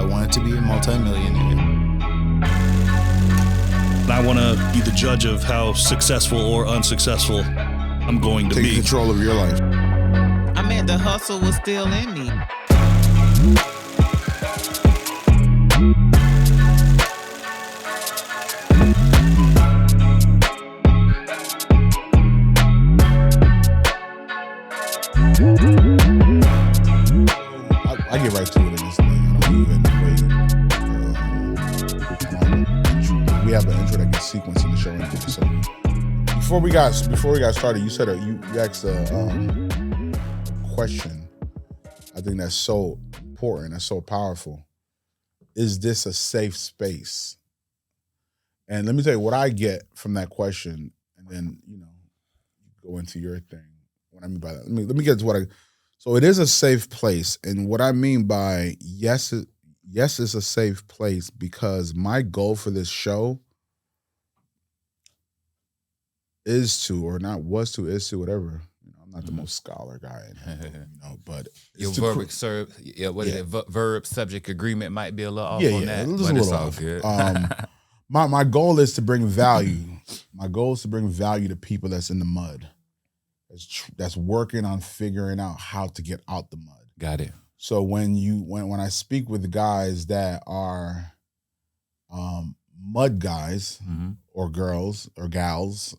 I wanted to be a multimillionaire. I want to be the judge of how successful or unsuccessful I'm going to be. Take control of your life. I mean, the hustle was still in me. I get right to it in this thing. I don't even wait. We have an intro that gets sequenced in the show anyway. So before we got started, you said you asked a question. I think that's so important. That's so powerful. Is this a safe space? And let me tell you what I get from that question, and then go into your thing. What I mean by that. Let me get to what I. So it is a safe place, and what I mean by yes, it's a safe place because my goal for this show is to, whatever. I'm not the most scholar guy, but your verb, verb subject agreement might be a little off on that, but it's little all off. good. My goal is to bring value. My goal is to bring value to people that's in the mud. That's working on figuring out how to get out the mud. Got it. So when I speak with guys that are mud guys or girls or gals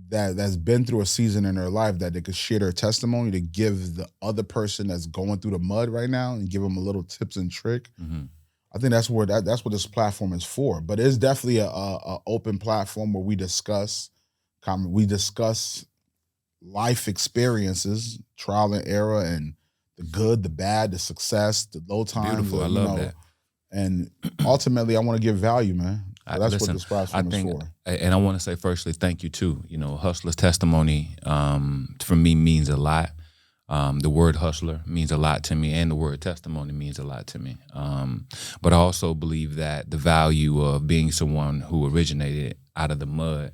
that's been through a season in their life that they could share their testimony to give the other person that's going through the mud right now and give them a little tips and trick. I think that's what this platform is for. But it's definitely a open platform where we discuss life experiences, trial and error, and the good, the bad, the success, the low times. Beautiful. I love that. And ultimately, I want to give value, man. So that's what this platform is for. And I want to say, firstly, thank you too. Hustler's testimony for me means a lot. The word hustler means a lot to me, and the word testimony means a lot to me. But I also believe that the value of being someone who originated out of the mud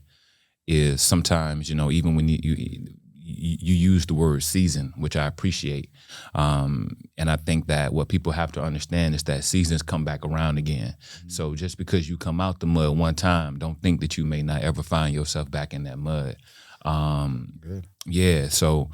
is sometimes, even when you use the word season, which I appreciate. And I think that what people have to understand is that seasons come back around again. So just because you come out the mud one time, don't think that you may not ever find yourself back in that mud. Good. Yeah, so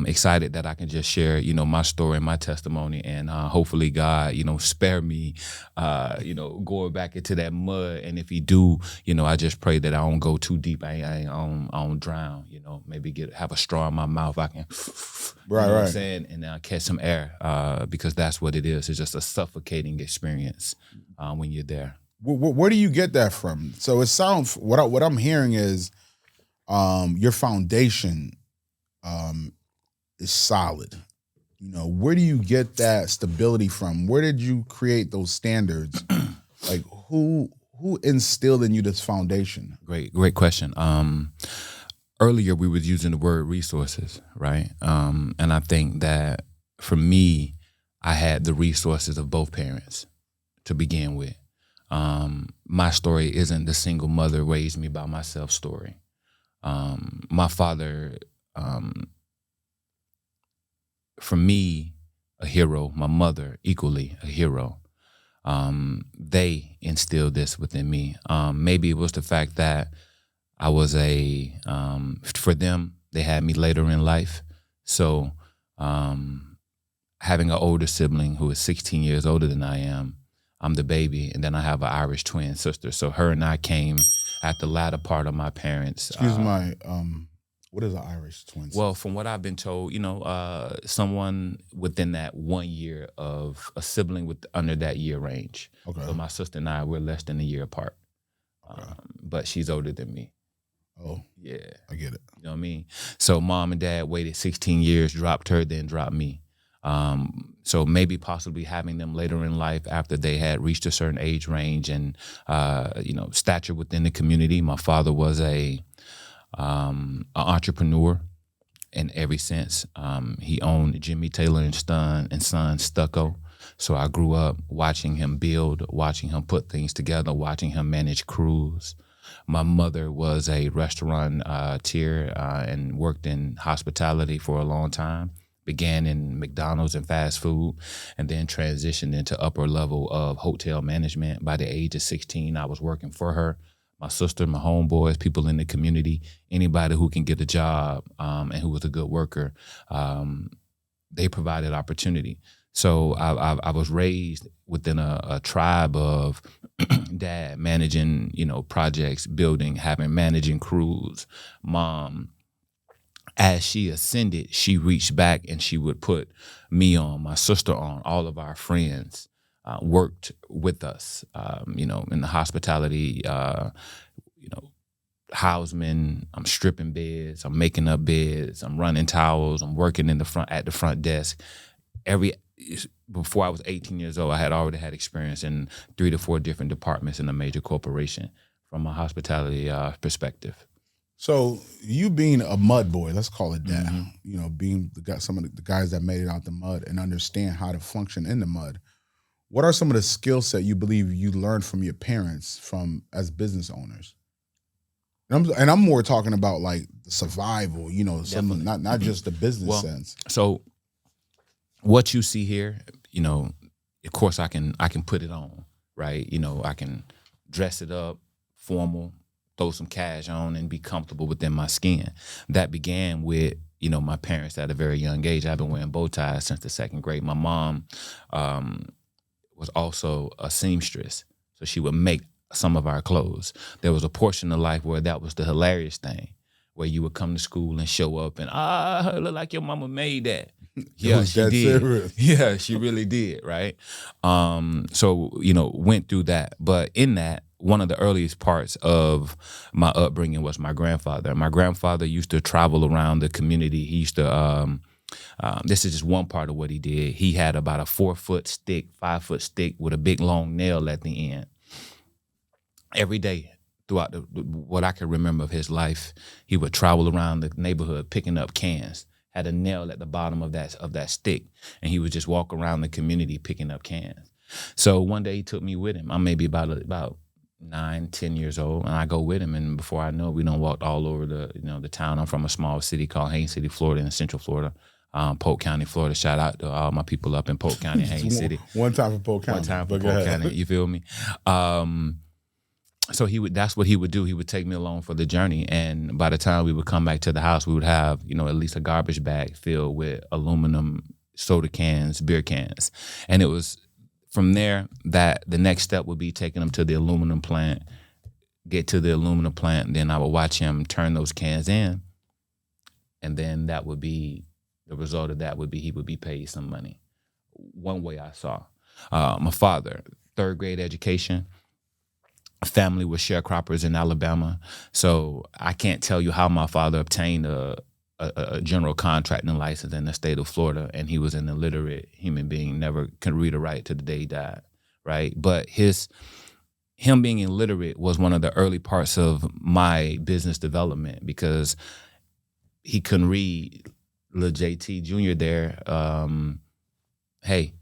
excited that I can just share, my story and my testimony, and hopefully God, spare me, going back into that mud. And if He do, I just pray that I don't go too deep. I don't drown. Maybe have a straw in my mouth. I can, right. What I'm saying, and catch some air, because that's what it is. It's just a suffocating experience when you're there. Where do you get that from? So it sounds what I'm hearing is your foundation is solid. Where do you get that stability from? Where did you create those standards? Like who instilled in you this foundation? Great question. Earlier we were using the word resources, right? And I think that for me, I had the resources of both parents to begin with. My story isn't the single mother raised me by myself story. My father, for me, a hero. My mother, equally a hero. They instilled this within me. Maybe it was the fact that I was for them, they had me later in life. So having an older sibling who is 16 years older than I am, I'm the baby, and then I have an Irish twin sister. So her and I came at the latter part of my parents. Excuse my, what is an Irish twin sister? Well, from what I've been told, someone within that 1 year of a sibling under that year range. Okay. So my sister and I, we're less than a year apart. Okay. But she's older than me. Oh. Yeah. I get it. You know what I mean? So mom and dad waited 16 years, dropped her, then dropped me. So maybe possibly having them later in life after they had reached a certain age range and, stature within the community. My father was an entrepreneur in every sense. He owned Jimmy Taylor and Son Stucco. So I grew up watching him build, watching him put things together, watching him manage crews. My mother was a restaurateur and worked in hospitality for a long time. began in McDonald's and fast food, and then transitioned into upper level of hotel management. By the age of 16, I was working for her, my sister, my homeboys, people in the community, anybody who can get a job and who was a good worker. They provided opportunity. So I was raised within a tribe of dad managing, projects, building, managing crews. Mom, as she ascended, she reached back and she would put me on, my sister on, all of our friends worked with us, in the hospitality, houseman. I'm stripping beds, I'm making up beds, I'm running towels, I'm working at the front desk. Before I was 18 years old, I had already had experience in 3 to 4 different departments in a major corporation from a hospitality perspective. So you being a mud boy, let's call it that, being some of the guys that made it out the mud and understand how to function in the mud. What are some of the skill set you believe you learned from your parents as business owners? And I'm more talking about like the survival, something not just the business sense. So what you see here, of course I can put it on, right? I can dress it up, formal, throw some cash on and be comfortable within my skin. That began with, my parents at a very young age. I've been wearing bow ties since the 2nd grade. My mom was also a seamstress, so she would make some of our clothes. There was a portion of life where that was the hilarious thing, where you would come to school and show up and, it look like your mama made that. Yeah, she did. Serious. Yeah, she really did, right? So, went through that. But in that, one of the earliest parts of my upbringing was my grandfather. My grandfather used to travel around the community. He used to, this is just one part of what he did. He had about a 4-foot stick, 5-foot stick with a big long nail at the end. Every day throughout what I can remember of his life, he would travel around the neighborhood picking up cans. Had a nail at the bottom of that stick, and he would just walk around the community picking up cans. So one day he took me with him. I'm maybe about 9, 10 years old, and I go with him, and before I know it, we done walked all over the town. I'm from a small city called Haines City, Florida, in Central Florida, Polk County, Florida. Shout out to all my people up in Polk County, Haines City. One time for Polk County. One time for Polk County, you feel me? So that's what he would do. He would take me along for the journey. And by the time we would come back to the house, we would have, at least a garbage bag filled with aluminum soda cans, beer cans. And it was from there that the next step would be taking them to the aluminum plant, get to the aluminum plant, and then I would watch him turn those cans in. And then that would be, the result of that would be he would be paid some money. One way I saw. My father, 3rd grade education. Family was sharecroppers in Alabama, so I can't tell you how my father obtained a general contracting license in the state of Florida, and he was an illiterate human being, never could read or write to the day he died, right? But him being illiterate was one of the early parts of my business development because he couldn't read. Little JT Jr. there, hey,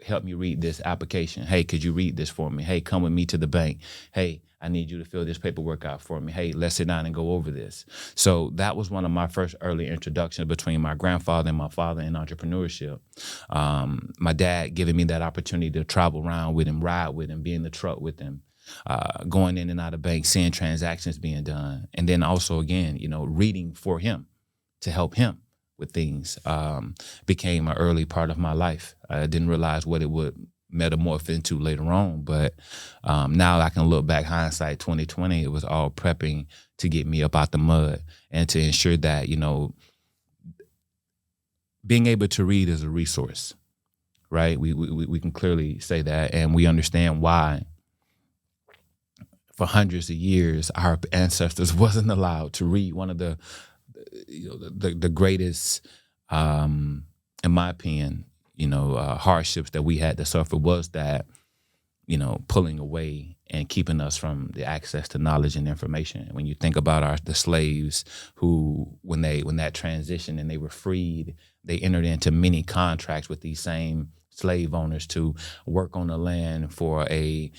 help me read this application. Hey, could you read this for me? Hey, come with me to the bank. Hey, I need you to fill this paperwork out for me. Hey, let's sit down and go over this. So that was one of my first early introductions between my grandfather and my father in entrepreneurship. My dad giving me that opportunity to travel around with him, ride with him, be in the truck with him, going in and out of banks, seeing transactions being done. And then also, again, reading for him to help him with things became an early part of my life. I didn't realize what it would metamorph into later on, but now I can look back, hindsight 2020, it was all prepping to get me up out the mud and to ensure that, being able to read is a resource, right? We can clearly say that, and we understand why for hundreds of years our ancestors wasn't allowed to read. One of the greatest, in my opinion, hardships that we had to suffer was that, pulling away and keeping us from the access to knowledge and information. When you think about the slaves who, when that transition and they were freed, they entered into many contracts with these same slave owners to work on the land for a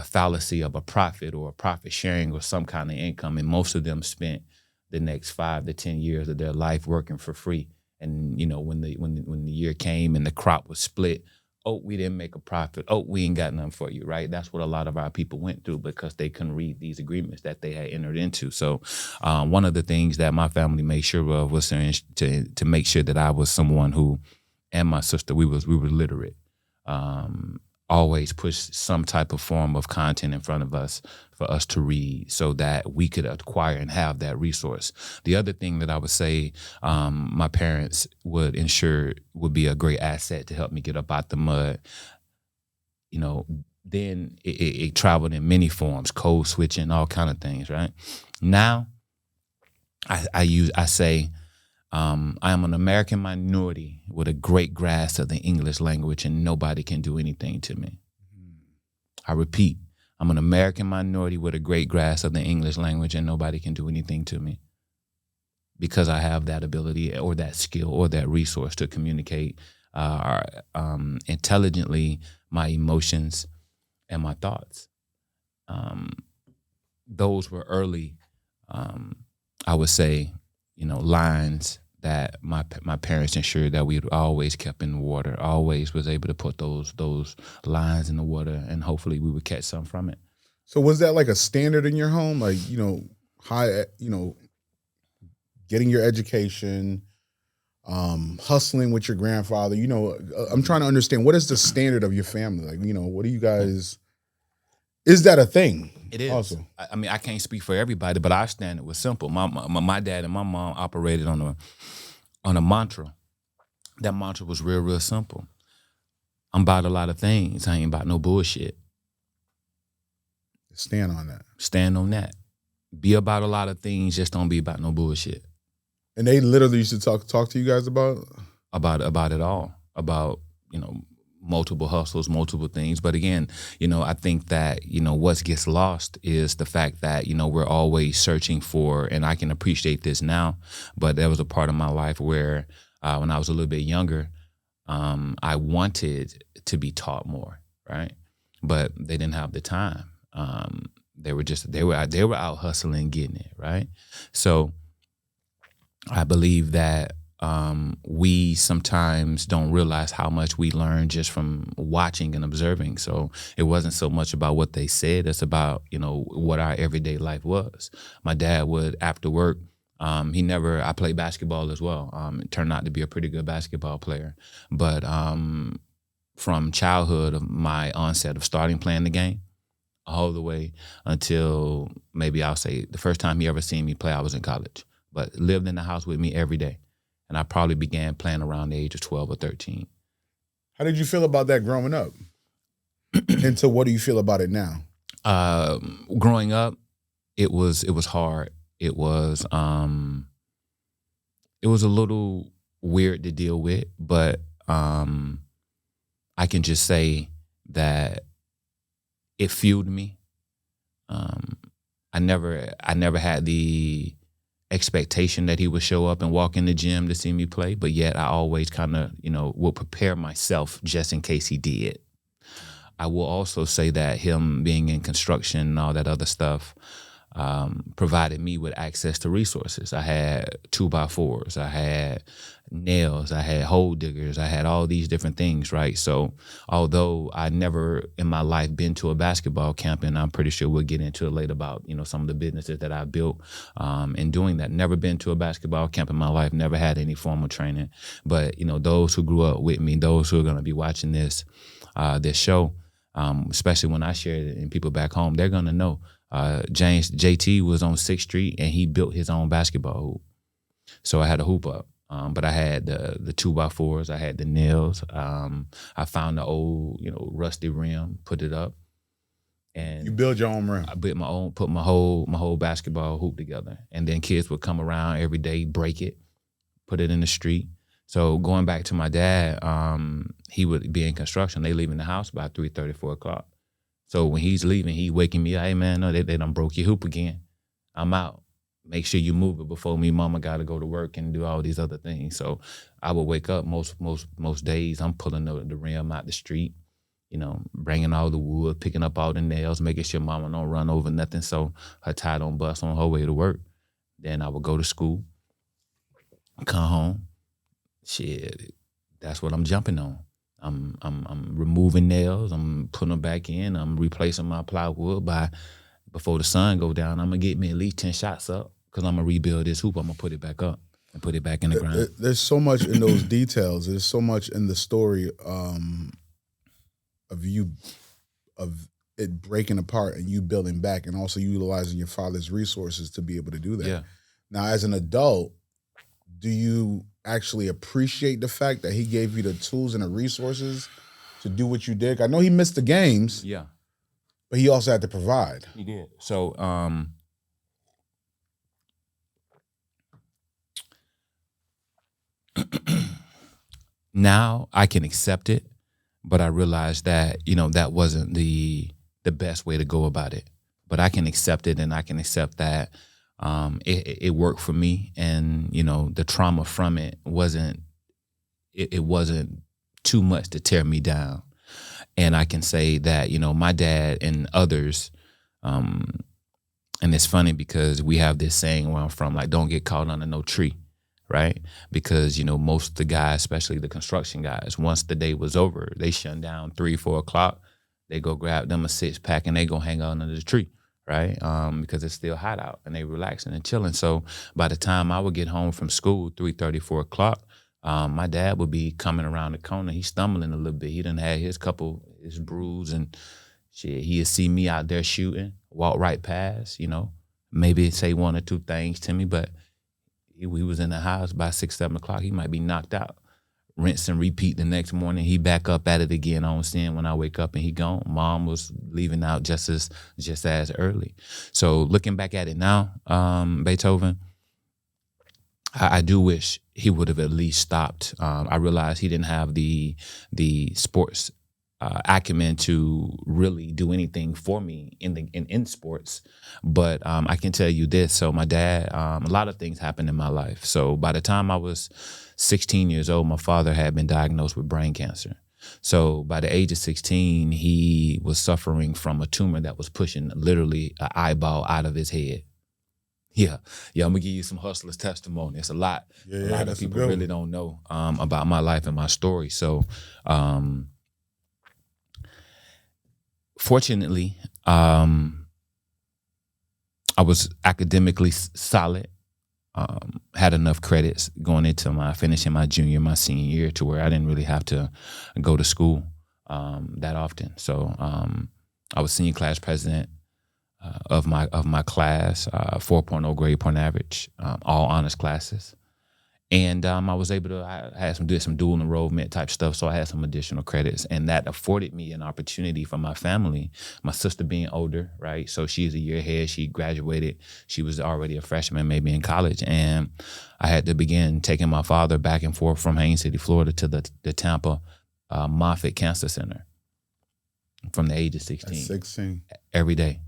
fallacy of a profit or a profit sharing or some kind of income. And most of them spent the next 5 to 10 years of their life working for free And when the year came and the crop was split, oh, we didn't make a profit. Oh, we ain't got nothing for you, right? That's what a lot of our people went through because they couldn't read these agreements that they had entered into. So one of the things that my family made sure of was to make sure that I was someone who, and my sister, we were literate. Always push some type of form of content in front of us for us to read so that we could acquire and have that resource. The other thing that I would say my parents would be a great asset to help me get up out the mud. Then it traveled in many forms, code switching, all kind of things, right? Now, I say, I am an American minority with a great grasp of the English language, and nobody can do anything to me. I repeat, I'm an American minority with a great grasp of the English language, and nobody can do anything to me because I have that ability or that skill or that resource to communicate intelligently my emotions and my thoughts. Those were early, I would say, lines that my parents ensured that we always kept in the water, always was able to put those lines in the water, and hopefully we would catch some from it. So was that like a standard in your home? Like, high, getting your education, hustling with your grandfather, I'm trying to understand, what is the standard of your family? Like, what do you guys, is that a thing? It is. Also, I mean, I can't speak for everybody, but our standard was simple. My dad and my mom operated on a mantra. That mantra was real, real simple. I'm about a lot of things. I ain't about no bullshit. stand on that. Stand on that. Be about a lot of things. Just don't be about no bullshit. And they literally used to talk to you guys about it all. About multiple hustles, multiple things. But again, I think that, what gets lost is the fact that, we're always searching for, and I can appreciate this now, but there was a part of my life where when I was a little bit younger, I wanted to be taught more, right? But they didn't have the time. They were out hustling, getting it, right? So I believe that we sometimes don't realize how much we learn just from watching and observing. So it wasn't so much about what they said, it's about, what our everyday life was. My dad would, after work, I played basketball as well. It turned out to be a pretty good basketball player. But from childhood of my onset of starting playing the game, all the way until maybe I'll say the first time he ever seen me play, I was in college, but lived in the house with me every day. And I probably began playing around the age of 12 or 13. How did you feel about that growing up? And so what do you feel about it now? Growing up, it was hard. It was a little weird to deal with, but I can just say that it fueled me. I never had the expectation that he would show up and walk in the gym to see me play, but yet I always kind of, will prepare myself just in case he did. I will also say that him being in construction and all that other stuff provided me with access to resources. I had 2x4s, I had nails, I had hole diggers, I had all these different things, right? So although I never in my life been to a basketball camp, and I'm pretty sure we'll get into it later about, some of the businesses that I built in doing that, never been to a basketball camp in my life, never had any formal training. But, those who grew up with me, those who are going to be watching this show, especially when I share it and people back home, they're going to know. JT was on 6th Street and he built his own basketball hoop. So I had a hoop up, but I had the 2x4s, I had the nails. I found the old, rusty rim, put it up. And you build your own rim. I built put my whole basketball hoop together. And then kids would come around every day, break it, put it in the street. So going back to my dad, he would be in construction. They leaving the house by 3:30, 4 o'clock. So when he's leaving, he waking me up. Hey, man, no, they done broke your hoop again. I'm out. Make sure you move it before me. Mama got to go to work and do all these other things. So I would wake up most days. I'm pulling the rim out the street, bringing all the wood, picking up all the nails, making sure mama don't run over nothing so her tie don't bust on her way to work. Then I would go to school, come home, shit, that's what I'm jumping on. I'm removing nails. I'm putting them back in. I'm replacing my plywood before the sun go down. I'm gonna get me at least 10 shots up because I'm gonna rebuild this hoop. I'm gonna put it back up and put it back in the ground. There's so much in those details. There's so much in the story of it breaking apart and you building back, and also utilizing your father's resources to be able to do that. Yeah. Now, as an adult, do you actually appreciate the fact that he gave you the tools and the resources to do what you did? I know he missed the games, Yeah, but he also had to provide. he did. So, now I can accept it, but I realize that, that wasn't the best way to go about it. But I can accept it, and I can accept that it worked for me, and the trauma from it wasn't too much to tear me down. And I can say that my dad and others, and it's funny because we have this saying where I'm from, like, don't get caught under no tree, right? Because most of the guys, especially the construction guys, once the day was over, they shut down 3-4 o'clock. They go grab them a 6-pack and they go hang out under the tree, right? Because it's still hot out and they relaxing and chilling. So by the time I would get home from school, 3:30, 4 o'clock, my dad would be coming around the corner. He's stumbling a little bit. He done had his brews and shit. He'd see me out there shooting, walk right past, maybe say one or two things to me, but he was in the house by 6, 7 o'clock. He might be knocked out. Rinse and repeat the next morning. He back up at it again on seeing when I wake up and he gone. Mom was leaving out just as early. So looking back at it now, Beethoven, I do wish he would have at least stopped. I realized he didn't have the sports acumen to really do anything for me in sports. But I can tell you this. So my dad, a lot of things happened in my life. So by the time I was 16 years old, my father had been diagnosed with brain cancer. So by the age of 16, he was suffering from a tumor that was pushing literally an eyeball out of his head. Yeah, I'm gonna give you some hustler's testimony. It's a lot. A lot of people really don't know about my life and my story. So fortunately, I was academically solid. Had enough credits going into finishing my junior, my senior year, to where I didn't really have to go to school that often. So I was senior class president of my class, 4.0 grade point average, all honors classes. And I was able to, I did some dual enrollment type stuff, so I had some additional credits, and that afforded me an opportunity for my family. My sister being older, right? So she's a year ahead. She graduated. She was already a freshman, maybe in college, and I had to begin taking my father back and forth from Haines City, Florida, to the Tampa Moffitt Cancer Center from the age of 16. At 16. Every day.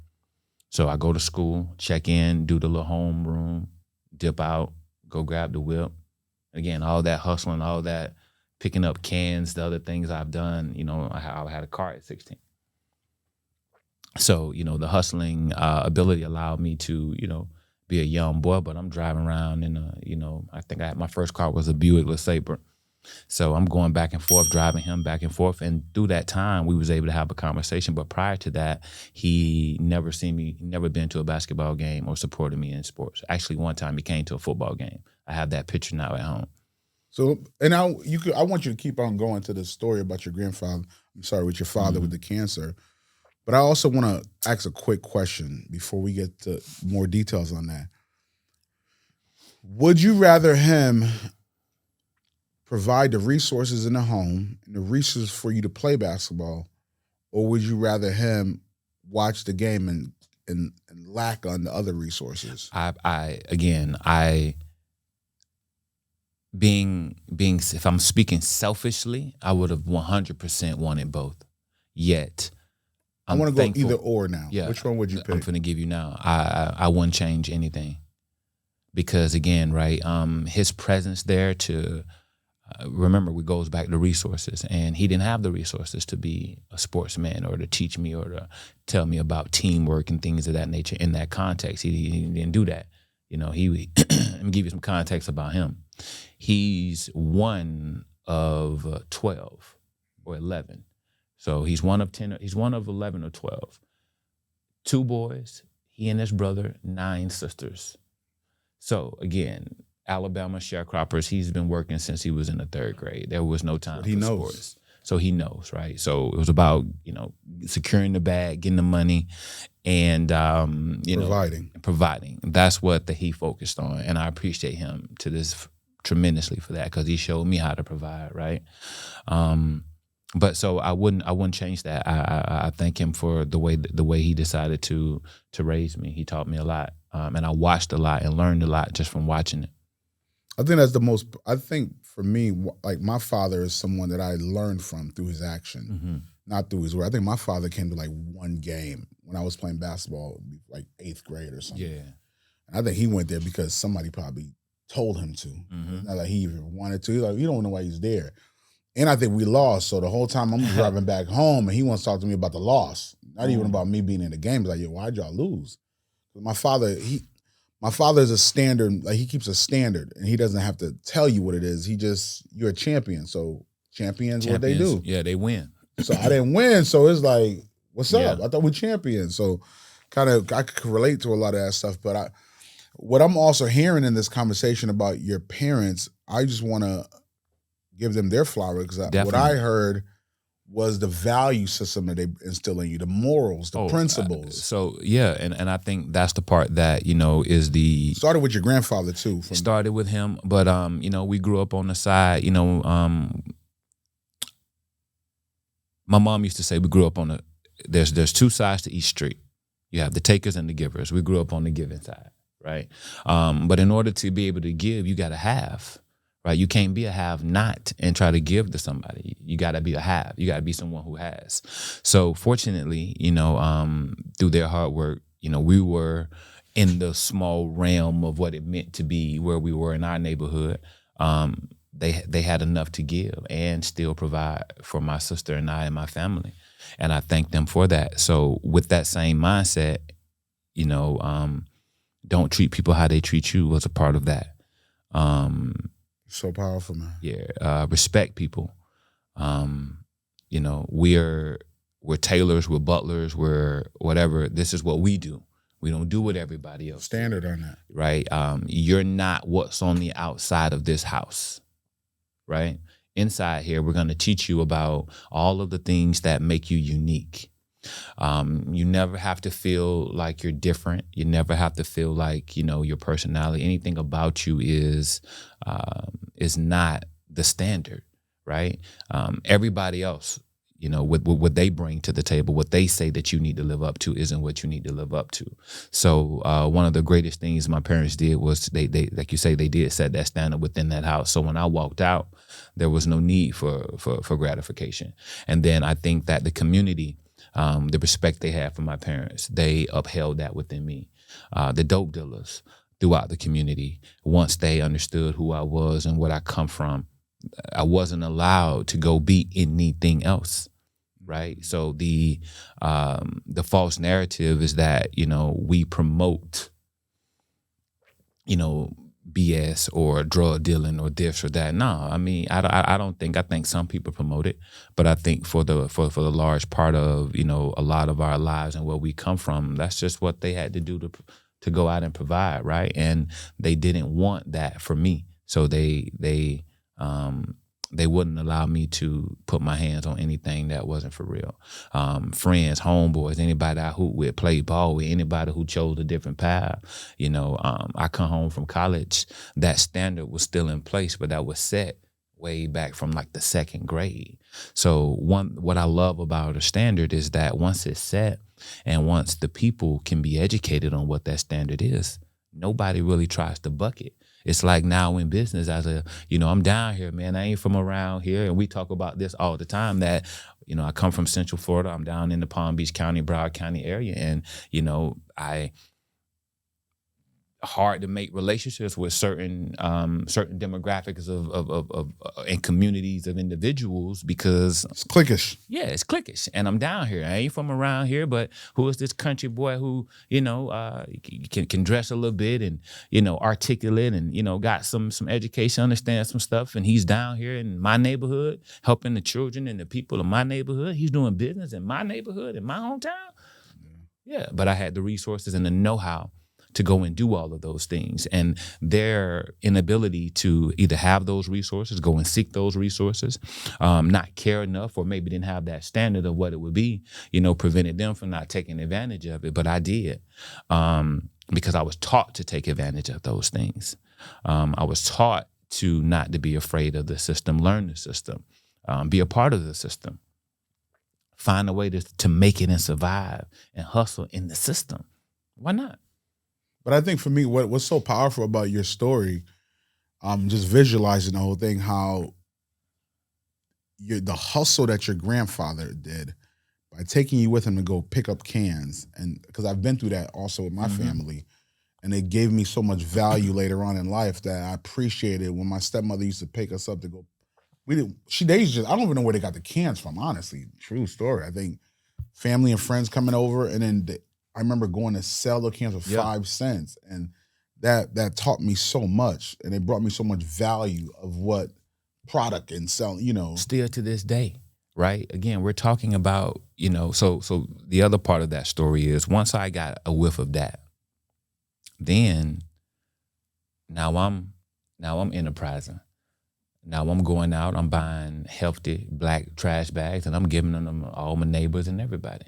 So I go to school, check in, do the little home room, dip out, go grab the whip. Again, all that hustling, all that picking up cans, the other things I've done, I had a car at 16. So, the hustling ability allowed me to, be a young boy, but I'm driving around in I think my first car was a Buick LeSabre. So I'm going back and forth, driving him back and forth. And through that time, we was able to have a conversation. But prior to that, he never been to a basketball game or supported me in sports. Actually, one time he came to a football game. I have that picture now at home. So, and I want you to keep on going to the story about your grandfather. I'm sorry, with your father with the cancer. But I also want to ask a quick question before we get to more details on that. Would you rather him provide the resources in the home and the resources for you to play basketball, or would you rather him watch the game and lack on the other resources? If I'm speaking selfishly, I would have 100% wanted both. Yet, I want to go either or now. Yeah, which one would you pick? I'm going to give you now. I wouldn't change anything, because again, right, his presence there to remember, it goes back to resources, and he didn't have the resources to be a sportsman or to teach me or to tell me about teamwork and things of that nature in that context. He didn't do that. Let me give you some context about him. He's one of 12 or 11. So he's one of 10. He's one of 11 or 12. 2 boys. He and his brother. 9 sisters. So again, Alabama sharecroppers. He's been working since he was in the 3rd grade. There was no time for sports. So he knows, right? So it was about, securing the bag, getting the money, and providing. That's what he focused on, and I appreciate him to this tremendously for that, because he showed me how to provide, right? But so I wouldn't change that. I thank him for the way he decided to raise me. He taught me a lot, and I watched a lot and learned a lot just from watching it. I think that's the most. I think for me, like my father is someone that I learned from through his action, not through his word. I think my father came to like one game when I was playing basketball, like 8th grade or something. Yeah, and I think he went there because somebody probably told him to. Not like he even wanted to. He's like, you don't know why he's there. And I think we lost. So the whole time I'm driving back home, and he wants to talk to me about the loss, not even about me being in the game. He's like, yo, why'd y'all lose? My father is a standard. Like, he keeps a standard, and he doesn't have to tell you what it is. You're a champion. So champions, what they do. Yeah, they win. So I didn't win. So it's like, what's up? I thought we champions. So kind of, I could relate to a lot of that stuff. But what I'm also hearing in this conversation about your parents, I just want to give them their flower, because what I heard was the value system that they instill in you, the morals, the principles. And I think that's the part that, is the... Started with your grandfather, too. Started with him, but, we grew up on the side, my mom used to say we grew up on there's 2 sides to each street. You have the takers and the givers. We grew up on the giving side, right? But in order to be able to give, you got to have. Right, you can't be a have-not and try to give to somebody. You got to be a have. You got to be someone who has. So fortunately, through their hard work, we were in the small realm of what it meant to be where we were in our neighborhood. They had enough to give and still provide for my sister and I and my family, and I thank them for that. So with that same mindset, don't treat people how they treat you was a part of that. So powerful, man. Yeah, respect people. We're tailors, we're butlers, we're whatever. This is what we do. We don't do what everybody else standard on that, right? You're not what's on the outside of this house, right? Inside here, we're going to teach you about all of the things that make you unique. You never have to feel like you're different. You never have to feel like, your personality, anything about you is not the standard, right? Everybody else, with what they bring to the table, what they say that you need to live up to isn't what you need to live up to. So one of the greatest things my parents did was they like you say, they did set that standard within that house. So when I walked out, there was no need for gratification. And then I think that the community, the respect they had for my parents, they upheld that within me. The dope dealers throughout the community, once they understood who I was and what I come from, I wasn't allowed to go be anything else, right? So the false narrative is that, we promote, BS or drug dealing or this or that. No, I mean, I think some people promote it, but I think for the large part of, a lot of our lives and where we come from, that's just what they had to do to go out and provide, right? And they didn't want that for me. So they wouldn't allow me to put my hands on anything that wasn't for real. Friends, homeboys, anybody I hoop with, played ball with, anybody who chose a different path. I come home from college, that standard was still in place, but that was set way back from like the 2nd grade. So what I love about a standard is that once it's set and once the people can be educated on what that standard is, nobody really tries to buck it. It's like now in business, I'm down here, man. I ain't from around here. And we talk about this all the time that, I come from Central Florida. I'm down in the Palm Beach County, Broward County area. And, hard to make relationships with certain demographics of and communities of individuals because It's cliquish. yeah, it's cliquish. And I'm down here. I ain't from around here, but who is this country boy who, can dress a little bit and, articulate and, got some education, understand some stuff. And he's down here in my neighborhood, helping the children and the people of my neighborhood. He's doing business in my neighborhood, in my hometown. Yeah, but I had the resources and the know-how to go and do all of those things. And their inability to either have those resources, go and seek those resources, not care enough, or maybe didn't have that standard of what it would be, prevented them from not taking advantage of it. But I did, because I was taught to take advantage of those things. I was taught not to be afraid of the system, learn the system, be a part of the system, find a way to make it and survive and hustle in the system. Why not? But I think for me, what's so powerful about your story, just visualizing the whole thing, how the hustle that your grandfather did by taking you with him to go pick up cans, and because I've been through that also with my family, and it gave me so much value later on in life that I appreciated when my stepmother used to pick us up to go. I don't even know where they got the cans from, honestly. True story. I think family and friends coming over, and then I remember going to sell the cans for 5 cents, and that taught me so much, and it brought me so much value of what product and selling, Still to this day, right? Again, we're talking about, so the other part of that story is once I got a whiff of that, then now I'm enterprising. Now I'm going out, I'm buying healthy black trash bags, and I'm giving them to all my neighbors and everybody.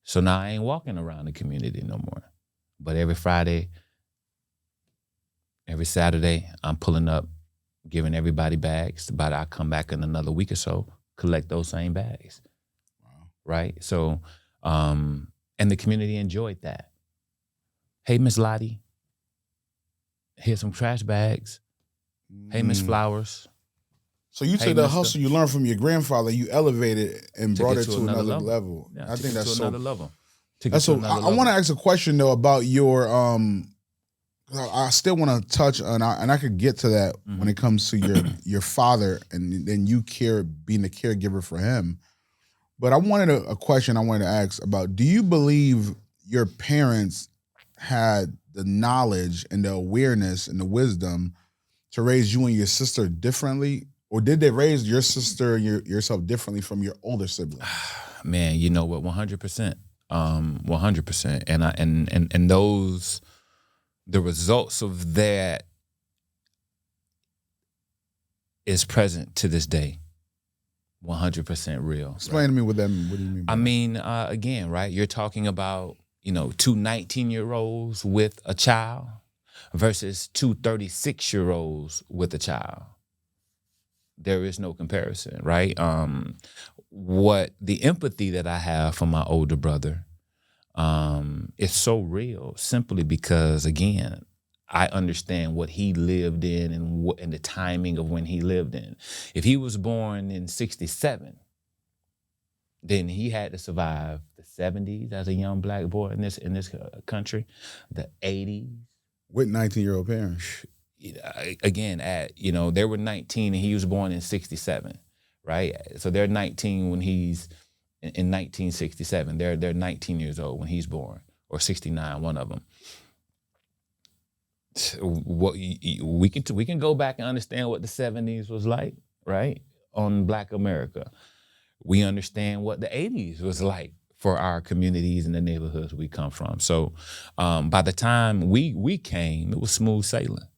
So now I ain't walking around the community no more. But every Friday, every Saturday, I'm pulling up, giving everybody bags. But I come back in another week or so, collect those same bags. Wow. Right? So, and the community enjoyed that. Hey, Miss Lottie, here's some trash bags. Hey, Miss Flowers. So you took the hustle you learned from your grandfather, you elevated and brought it to another level. Yeah, I think that's so. Another level. I want to ask a question though about your. I still want to touch on, and I could get to that when it comes to your father, and then you being the caregiver for him. But I wanted a question I wanted to ask about: do you believe your parents had the knowledge and the awareness and the wisdom to raise you and your sister differently? Or did they raise your sister and yourself differently from your older siblings? Man, you know what? 100%, 100%, and those, the results of that is present to this day. 100% real. Explain to me what that means. What do you mean by that? I mean, again, right? You're talking about, 2 19-year-olds with a child versus 2 36-year-olds with a child. There is no comparison, right? What the empathy that I have for my older brother is so real simply because, again, I understand what he lived in and the timing of when he lived in. If he was born in 1967, then he had to survive the 1970s as a young black boy in this country, the 1980s. With 19-year-old parents. Again, they were 19 and he was born in 1967, right? So they're 19 when he's in 1967. They're 19 years old when he's born, or 69, one of them. What we can go back and understand what the 1970s was like, right? On Black America. We understand what the 1980s was like for our communities and the neighborhoods we come from. So by the time we came, it was smooth sailing.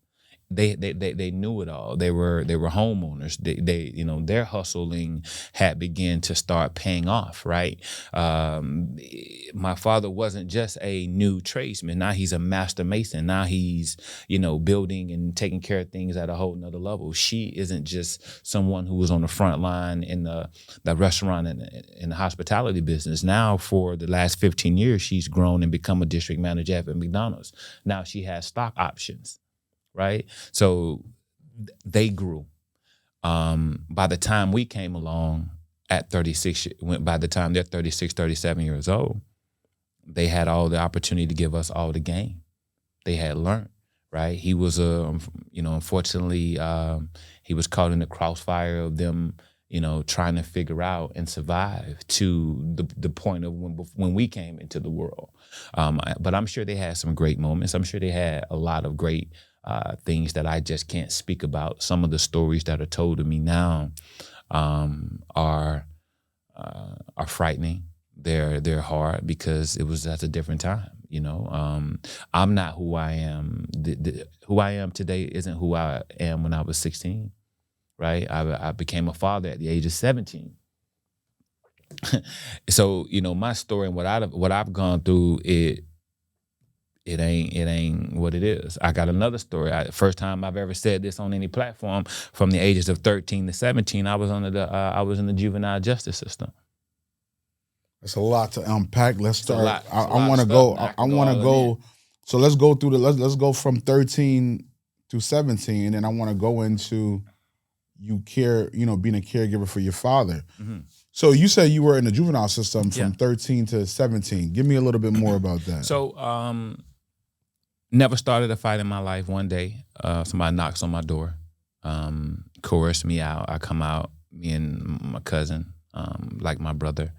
They knew it all. They were homeowners. They their hustling had begun to start paying off, right? My father wasn't just a new tradesman. Now he's a master mason. Now he's building and taking care of things at a whole nother level. She isn't just someone who was on the front line in the restaurant and in the hospitality business. Now for the last 15 years, she's grown and become a district manager at McDonald's. Now she has stock options. Right? So they grew. By the time we came along at 36, by the time they're 36, 37 years old, they had all the opportunity to give us all the game. They had learned. right? He was unfortunately, he was caught in the crossfire of them, trying to figure out and survive to the point of when we came into the world. But I'm sure they had some great moments. I'm sure they had a lot of great things that I just can't speak about. Some of the stories that are told to me now are frightening. They're hard because it was at a different time. I'm not who I am. Who I am today isn't who I am when I was 16. Right, I became a father at the age of 17. So my story and what I've gone through, it ain't what it is. I got another story. First time I've ever said this on any platform. From the ages of 13 to 17, I was in the juvenile justice system. That's a lot to unpack. Let's start. I want to go. I want to go. So let's go through let's go from 13 to 17, and then I want to go into being a caregiver for your father. Mm-hmm. So you said you were in the juvenile system from 13 to 17. Give me a little bit more about that. So, never started a fight in my life. One day, somebody knocks on my door, coerced me out. I come out, me and my cousin, like my brother.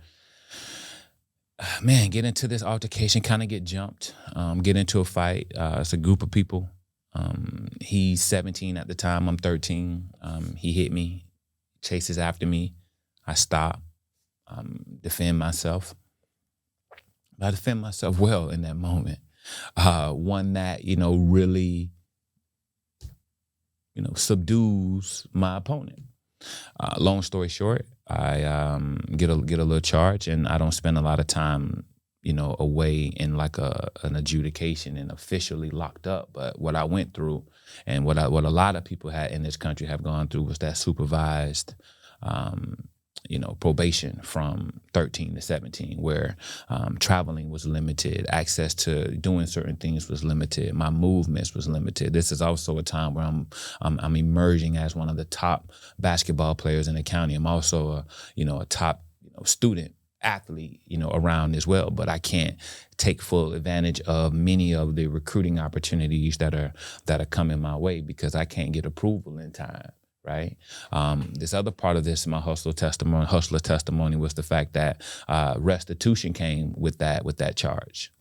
Man, get into this altercation, kind of get jumped, get into a fight. It's a group of people. He's 17 at the time. I'm 13. He hit me, chases after me. I stop, defend myself. But I defend myself well in that moment. One that, really, subdues my opponent. Long story short, I get a little charge, and I don't spend a lot of time away in like an adjudication and officially locked up. But what I went through, and what a lot of people in this country have gone through, was that supervised, probation from 13 to 17, where traveling was limited, access to doing certain things was limited, my movements was limited. This is also a time where I'm emerging as one of the top basketball players in the county. I'm also a top student athlete, around as well, but I can't take full advantage of many of the recruiting opportunities that are coming my way because I can't get approval in time. Right. This other part of this, my hustler testimony, was the fact that restitution came with that charge.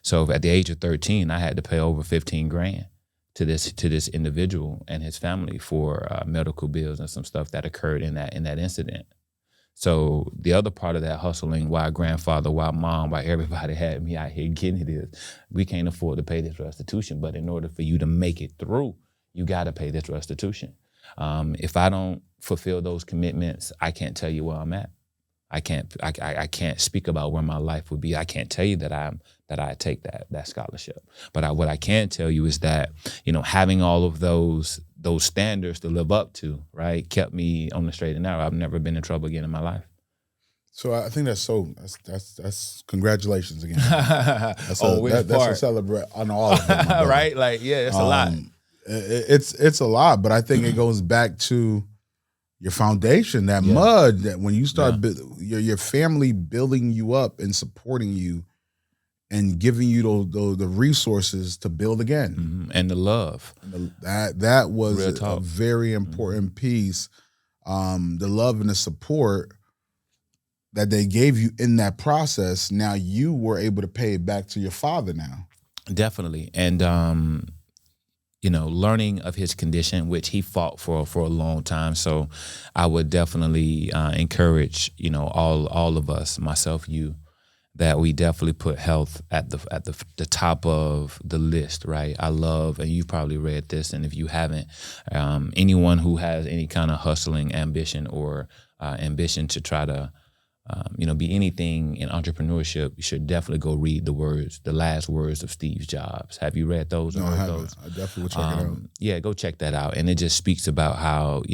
So at the age of 13, I had to pay over $15,000 to this individual and his family for medical bills and some stuff that occurred in that incident. So the other part of that hustling, why grandfather, why mom, why everybody had me out here getting it, is we can't afford to pay this restitution. But in order for you to make it through, you got to pay this restitution. If I don't fulfill those commitments, I can't tell you where I'm at. I can't speak about where my life would be. I can't tell you that I take that scholarship. But what I can tell you is that, having all of those standards to live up to, right, kept me on the straight and narrow. I've never been in trouble again in my life. So I think that's congratulations again. That's a celebrate on all of them. Right? Like, yeah, it's a lot. It's a lot, but I think it goes back to your foundation, that mud, that when you start your family building you up and supporting you and giving you the resources to build again. Mm-hmm. And the love. That was a very important piece. The love and the support that they gave you in that process. Now you were able to pay it back to your father now. Definitely. And learning of his condition, which he fought for a long time. So I would definitely encourage, all of us, myself, you, that we definitely put health at the top of the list, right? I love, and you've probably read this, and if you haven't, anyone who has any kind of hustling ambition or ambition to try to be anything in entrepreneurship, you should definitely go read the last words of Steve Jobs. Have you read those? No, I haven't. I definitely will check it out. Yeah, go check that out. And it just speaks about how,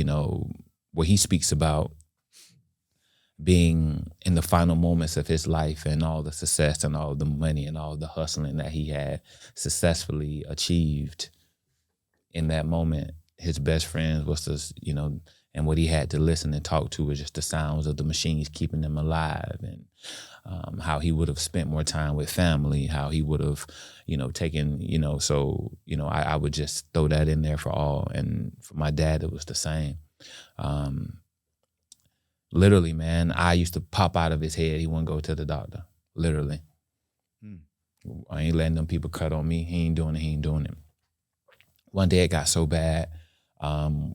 where he speaks about being in the final moments of his life and all the success and all the money and all the hustling that he had successfully achieved in that moment. His best friend was this, And what he had to listen and talk to was just the sounds of the machines keeping them alive, and how he would have spent more time with family, how he would have, taken, so, I would just throw that in there for all. And for my dad, it was the same. Literally, man, I used to pop out of his head. He wouldn't go to the doctor, literally. I ain't letting them people cut on me. He ain't doing it. One day it got so bad,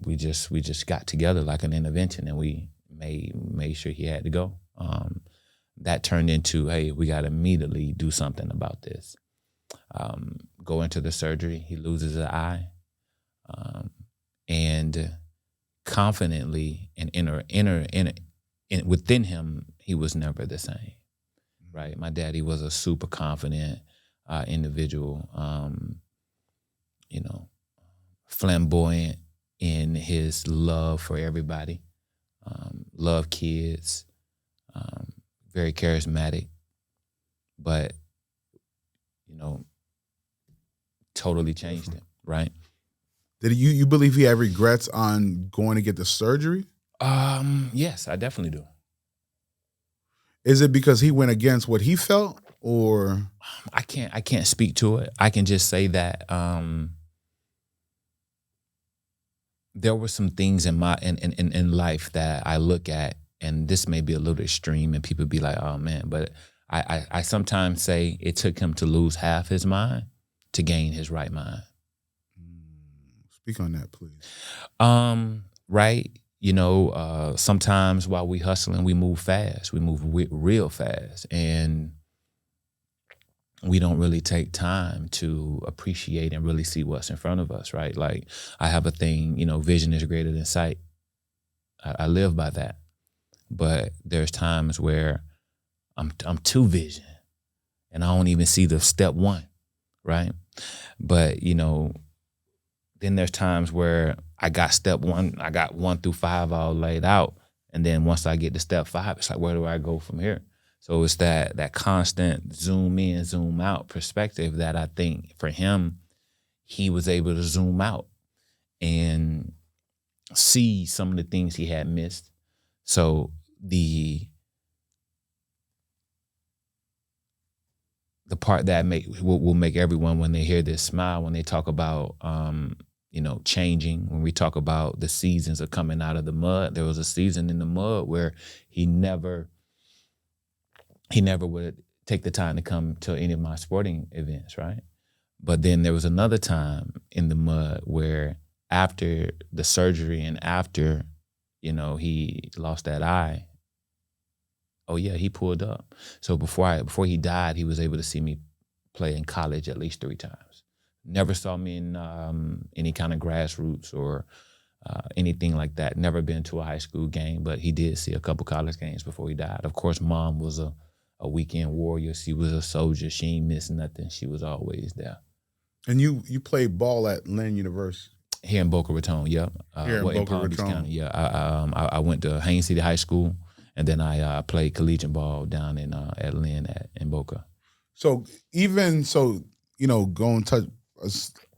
we just got together like an intervention, and we made sure he had to go. That turned into, hey, we got to immediately do something about this. Go into the surgery. He loses an eye, and confidently and within him, he was never the same. Right, my daddy was a super confident individual. Flamboyant in his love for everybody, love kids, very charismatic, but, totally changed him, right? Did you believe he had regrets on going to get the surgery? Yes, I definitely do. Is it because he went against what he felt, or? I can't speak to it. I can just say that there were some things in life that I look at, and this may be a little extreme, and people be like, "Oh man," but I sometimes say it took him to lose half his mind to gain his right mind. Speak on that, please. Right. Sometimes while we hustling, we move fast. We move real fast, and we don't really take time to appreciate and really see what's in front of us, right? Like, I have a thing, vision is greater than sight. I live by that. But there's times where I'm too vision, and I don't even see the step one, right? But, then there's times where I got step one, I got 1 through 5 all laid out. And then once I get to step 5, it's like, where do I go from here? So it's that constant zoom in, zoom out perspective that I think for him, he was able to zoom out and see some of the things he had missed. So the part that will make everyone, when they hear this, smile when they talk about changing. When we talk about the seasons of coming out of the mud, there was a season in the mud where he never would take the time to come to any of my sporting events, right? But then there was another time in the mud where after the surgery and after, he lost that eye, oh yeah, he pulled up. So before he died, he was able to see me play in college at least 3 times. Never saw me in any kind of grassroots or anything like that. Never been to a high school game, but he did see a couple college games before he died. Of course, Mom was a weekend warrior. She was a soldier. She ain't missed nothing. She was always there. And you played ball at Lynn University? Here in Boca Raton, yep. Here in Boca Palm Beach Raton. County, yeah. I went to Haines City High School, and then I played collegiate ball down in at Lynn in Boca. So even so, going to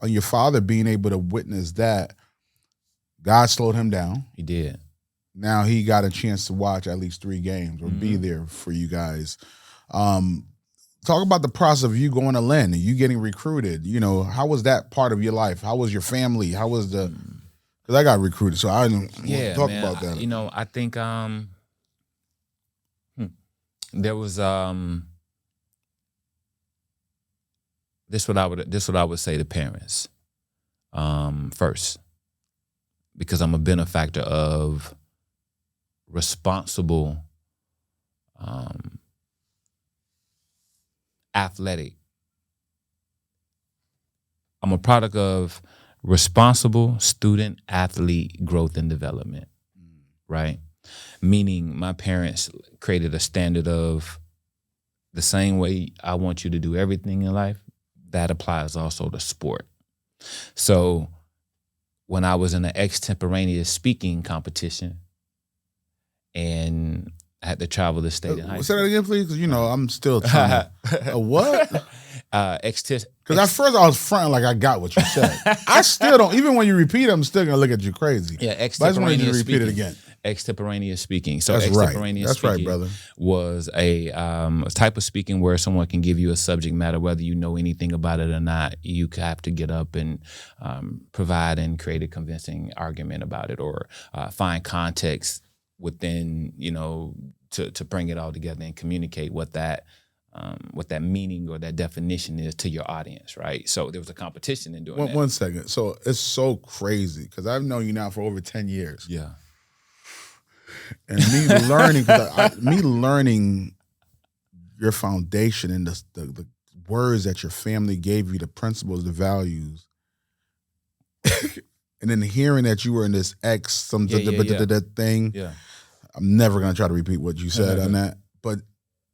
on your father being able to witness that, God slowed him down. He did. Now he got a chance to watch at least 3 games or be there for you guys. Talk about the process of you going to Lynn and you getting recruited. How was that part of your life? How was your family? How was because I got recruited, so I didn't talk about that. I think there was this what I would say to parents first, because I'm a benefactor of responsible athletic. I'm a product of responsible student athlete growth and development, right? Meaning my parents created a standard of the same way I want you to do everything in life, that applies also to sport. So when I was in an extemporaneous speaking competition and I had to travel the state in high school. Say that again, please, because I'm still trying to, what? Because at first I was fronting like I got what you said. I still don't. Even when you repeat it, I'm still going to look at you crazy. Yeah, But I just wanted you to extemporaneous repeat it speaking. again. Extemporaneous speaking. So That's right. extemporaneous That's right, speaking brother. was a type of speaking where someone can give you a subject matter, whether you know anything about it or not. You have to get up and provide and create a convincing argument about it, or find context within, to bring it all together and communicate what that meaning or that definition is to your audience, right? So there was a competition in doing that. One second. So it's so crazy because I've known you now for over 10 years. Yeah. And me learning your foundation and the words that your family gave you, the principles, the values, and then hearing that you were in this thing. Yeah. I'm never gonna try to repeat what you said on that, but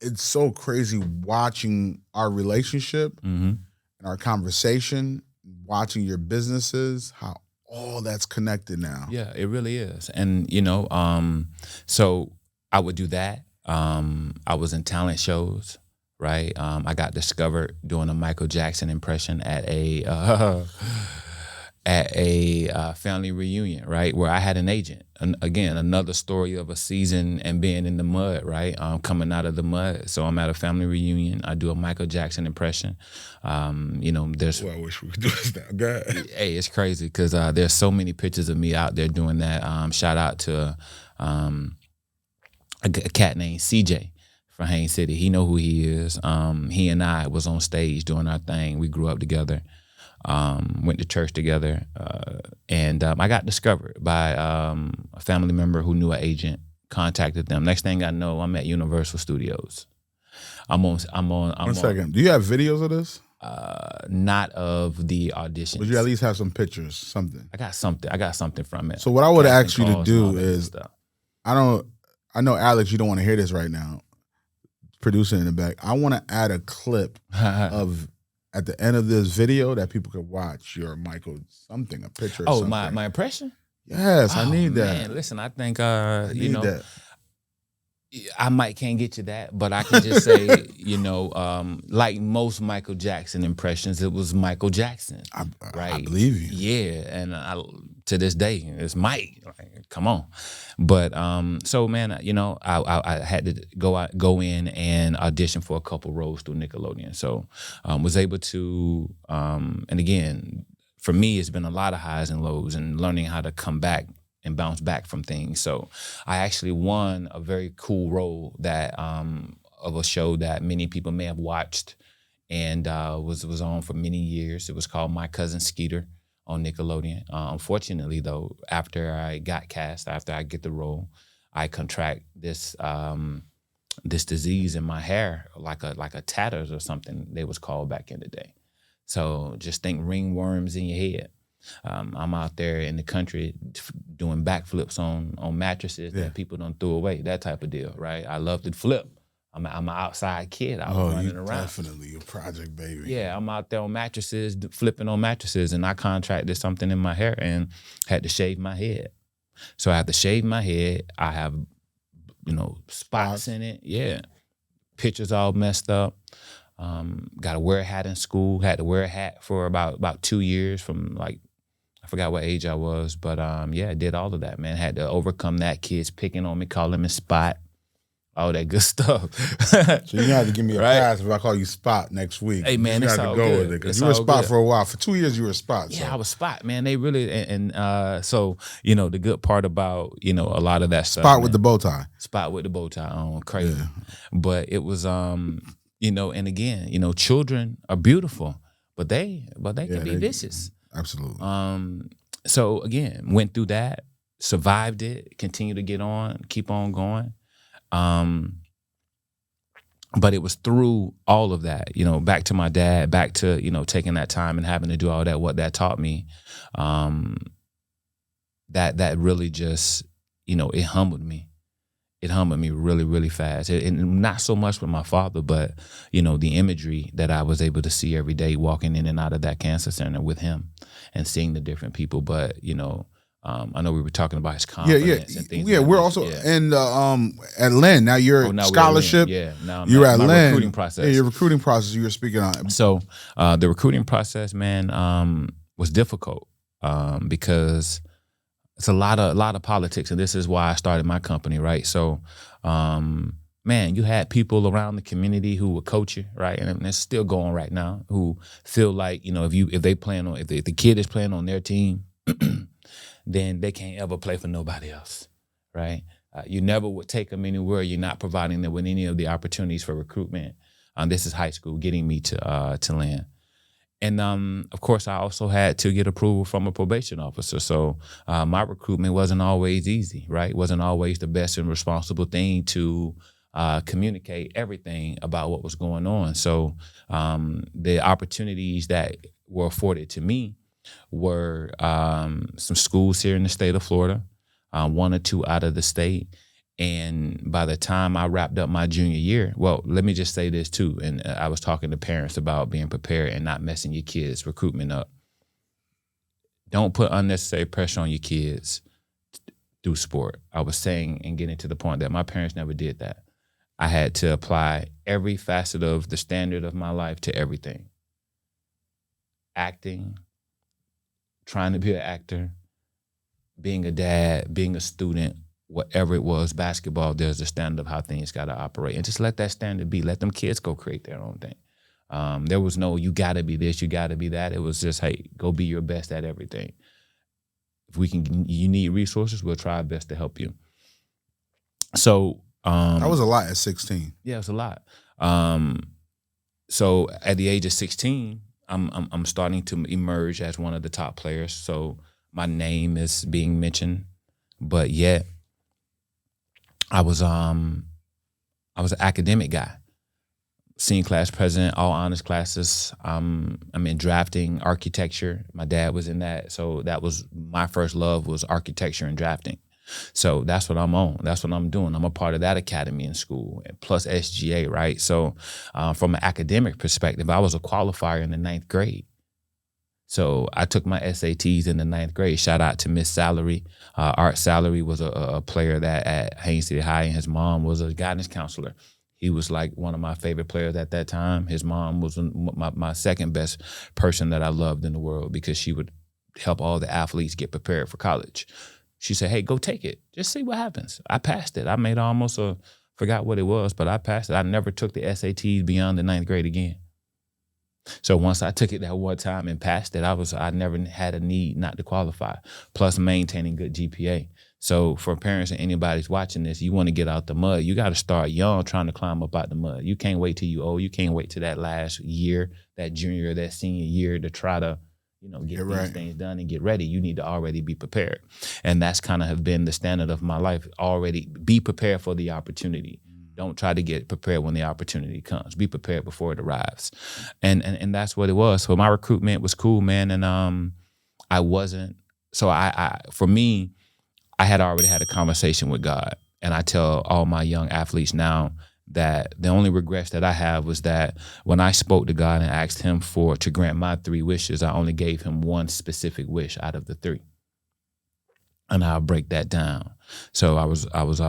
it's so crazy watching our relationship Mm-hmm. and our conversation, watching your businesses, how all that's connected now. Yeah, it really is. And, so I would do that. I was in talent shows, right? I got discovered doing a Michael Jackson impression at a family reunion, right? Where I had an agent. And again, another story of a season and being in the mud, right? Coming out of the mud. So I'm at a family reunion. I do a Michael Jackson impression. There's. Well, I wish we could do this now. Go ahead. Hey, it's crazy because there's so many pictures of me out there doing that. Shout out to a cat named CJ from Haines City. He know who he is. He and I was on stage doing our thing. We grew up together. Went to church together, and I got discovered by a family member who knew an agent. Contacted them. Next thing I know, I'm at Universal Studios. I'm on. One second. Do you have videos of this? Not of the auditions. Would you at least have some pictures, something? I got something from it. So what I would ask you to Calls and all do that is, stuff. I know Alex, you don't want to hear this right now. Producing in the back, I want to add a clip of. At the end of this video that people could watch your Michael something, a picture or something. my impression? Yes, I need that. Man, listen, I think I need that. I can't get you that, but I can just say, like most Michael Jackson impressions, it was Michael Jackson. Right? I believe you. Yeah, and to this day, it's Mike. Like, come on. But so man, I had to go in and audition for a couple roles through Nickelodeon. So was able to, and again, for me, it's been a lot of highs and lows and learning how to come back and bounce back from things. So I actually won a very cool role that of a show that many people may have watched and was on for many years. It was called My Cousin Skeeter on Nickelodeon. Unfortunately, though, after I got cast, after I get the role, I contract this this disease in my hair, like a tatters or something they was called back in the day. So just think ringworms in your head. I'm out there in the country doing backflips on mattresses that people done threw away, that type of deal, right? I love to flip. I'm an outside kid. I was running around. Definitely a project baby. Yeah, I'm out there on mattresses, flipping on mattresses, and I contracted something in my hair and had to shave my head. So I have to shave my head. I have, spots in it. Yeah, pictures all messed up. Got to wear a hat in school. Had to wear a hat for about 2 years from I forgot what age I was, but I did all of that, man. Had to overcome that. Kids picking on me, calling me Spot, all that good stuff. So you have to give me a Right? pass if I call you Spot next week. Hey, man, you it's have to all go good. with it because It's you were all Spot good. for a while. For 2 years, you were Spot. Yeah, So. I was Spot, man. They really so the good part about a lot of that stuff. Spot with the bow tie. Spot with the bow tie on, crazy. Yeah. But it was and again, children are beautiful, but they can be vicious. Absolutely. So again, went through that, survived it, continue to get on, keep on going. But it was through all of that, back to my dad, back to, taking that time and having to do all that, what that taught me, that really just, it humbled me. It humbled me really, really fast. And not so much with my father, but, the imagery that I was able to see every day walking in and out of that cancer center with him and seeing the different people. But, I know we were talking about his Yeah, confidence yeah, and things. yeah. of that We're nature. also Yeah. in at Lynn. Now you're Oh, now we're at scholarship. Lynn. Yeah, now you're at my Lynn. recruiting process. Yeah, your recruiting process. You were speaking on. So the recruiting process, man, was difficult because it's a lot of politics, and this is why I started my company, right? So, man, you had people around the community who would coach you, right, and it's still going right now. Who feel like if the kid is playing on their team, then they can't ever play for nobody else, right? You never would take them anywhere. You're not providing them with any of the opportunities for recruitment. This is high school, getting me to Lynn. And of course, I also had to get approval from a probation officer. So my recruitment wasn't always easy, right? It wasn't always the best and responsible thing to communicate everything about what was going on. So the opportunities that were afforded to me were some schools here in the state of Florida, 1 or 2 out of the state. And by the time I wrapped up my junior year, well, let me just say this too. And I was talking to parents about being prepared and not messing your kids' recruitment up. Don't put unnecessary pressure on your kids through sport. I was saying and getting to the point that my parents never did that. I had to apply every facet of the standard of my life to everything. Acting, trying to be an actor, being a dad, being a student, whatever it was, basketball, there's a standard of how things got to operate. And just let that standard be. Let them kids go create their own thing. There was no, you got to be this, you got to be that. It was just, hey, go be your best at everything. If you need resources, we'll try our best to help you. So. That was a lot at 16. Yeah, it was a lot. So at the age of 16, I'm starting to emerge as one of the top players. So my name is being mentioned, but yet I was an academic guy, senior class president, all honors classes. I'm in drafting, architecture. My dad was in that, so that was my first love, was architecture and drafting. So that's what I'm on. That's what I'm doing. I'm a part of that academy in school, plus SGA, right? So from an academic perspective, I was a qualifier in the 9th grade. So I took my SATs in the 9th grade. Shout out to Miss Salary. Art Salary was a player that at Haines City High, and his mom was a guidance counselor. He was like one of my favorite players at that time. His mom was my second best person that I loved in the world, because she would help all the athletes get prepared for college. She said, hey, go take it. Just see what happens. I passed it. I made forgot what it was, but I passed it. I never took the SATs beyond the 9th grade again. So once I took it that one time and passed it, I never had a need not to qualify, plus maintaining good GPA. So for parents and anybody who's watching this, you want to get out the mud, you got to start young, trying to climb up out the mud. You can't wait till you old. You can't wait till that last year, that junior, that senior year, to try to get these things done and get ready. You need to already be prepared. And that's kind of have been the standard of my life. Already be prepared for the opportunity. Don't try to get prepared when the opportunity comes. Be prepared before it arrives. And that's what it was. So my recruitment was cool, man. And I wasn't, so for me, I had already had a conversation with God. And I tell all my young athletes now that the only regrets that I have was that when I spoke to God and asked him to grant my 3 wishes, I only gave him one specific wish out of the 3. And I'll break that down. So I was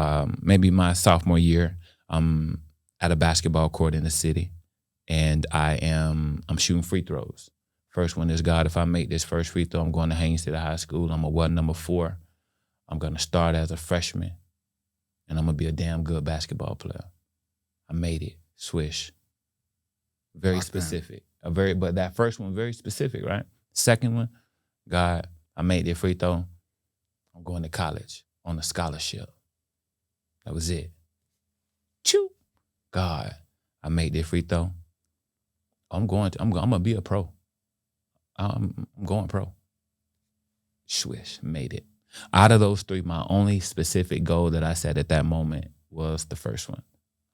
maybe my sophomore year, at a basketball court in the city, and I'm shooting free throws. First one is, God, if I make this first free throw, I'm going to Haines City High School. I'm a number 4. I'm going to start as a freshman, and I'm going to be a damn good basketball player. I made it. Swish. Very specific. But that first one, very specific, right? Second one, God, I made that free throw. I'm going to college on a scholarship. That was it. Choo. God, I made that free throw. I'm gonna be a pro. I'm going pro. Swish, made it. Out of those 3, my only specific goal that I set at that moment was the first one.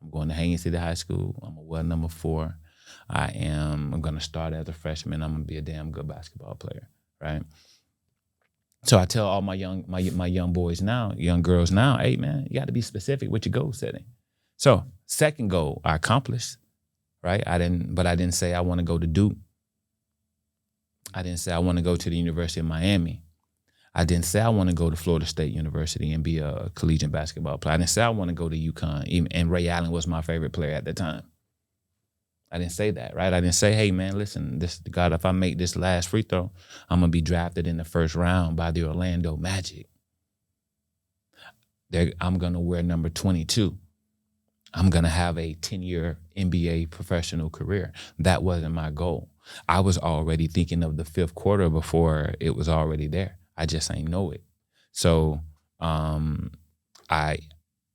I'm going to Haines City High School. I'm a number 4. I'm going to start as a freshman. I'm going to be a damn good basketball player, right? So I tell all my young boys now, young girls now, hey man, you got to be specific with your goal setting. So second goal I accomplished, right? I didn't say I want to go to Duke. I didn't say I want to go to the University of Miami. I didn't say I want to go to Florida State University and be a collegiate basketball player. I didn't say I want to go to UConn, and Ray Allen was my favorite player at the time. I didn't say that, right? I didn't say, hey, man, listen, God, if I make this last free throw, I'm going to be drafted in the first round by the Orlando Magic. I'm going to wear number 22. I'm going to have a 10-year NBA professional career. That wasn't my goal. I was already thinking of the fifth quarter before it was already there. I just ain't know it. So I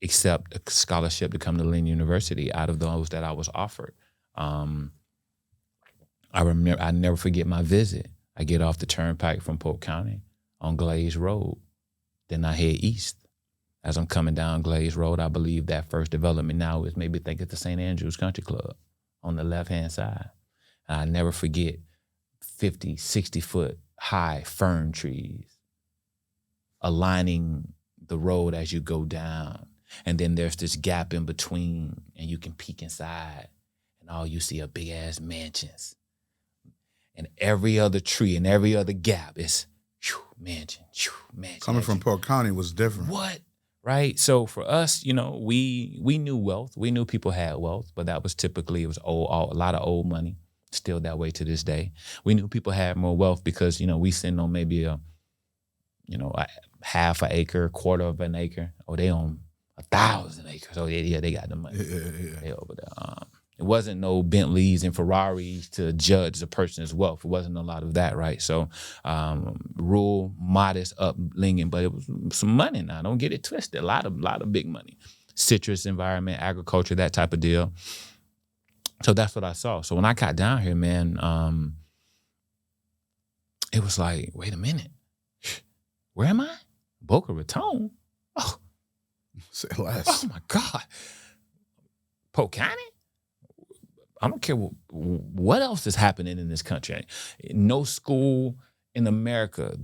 accept a scholarship to come to Lynn University out of those that I was offered. I never forget my visit. I get off the turnpike from Polk County on Glaze Road. Then I head east. As I'm coming down Glaze Road, I believe that first development now is maybe think it's the St. Andrews Country Club on the left-hand side. And I never forget 50, 60-foot high fern trees aligning the road as you go down. And then there's this gap in between, and you can peek inside, and all you see are big-ass mansions. And every other tree and every other gap is mansion. Coming from Polk County was different. What? Right? So for us, you know, we knew wealth. We knew people had wealth, but that was typically, it was a lot of old money, still that way to this day. We knew people had more wealth because, you know, we sitting on maybe a half an acre, quarter of an acre, or they own 1,000 acres. Oh yeah, they got the money. Yeah. They over there. It wasn't no Bentleys and Ferraris to judge the person's wealth. It wasn't a lot of that, right? So rural, modest upbringing, but it was some money now. Don't get it twisted. A lot of big money. Citrus environment, agriculture, that type of deal. So that's what I saw. So when I got down here, man, it was like, wait a minute. Where am I? Boca Raton? Oh. Say less. Oh, my God. Polk County? I don't care what else is happening in this country. No school in America.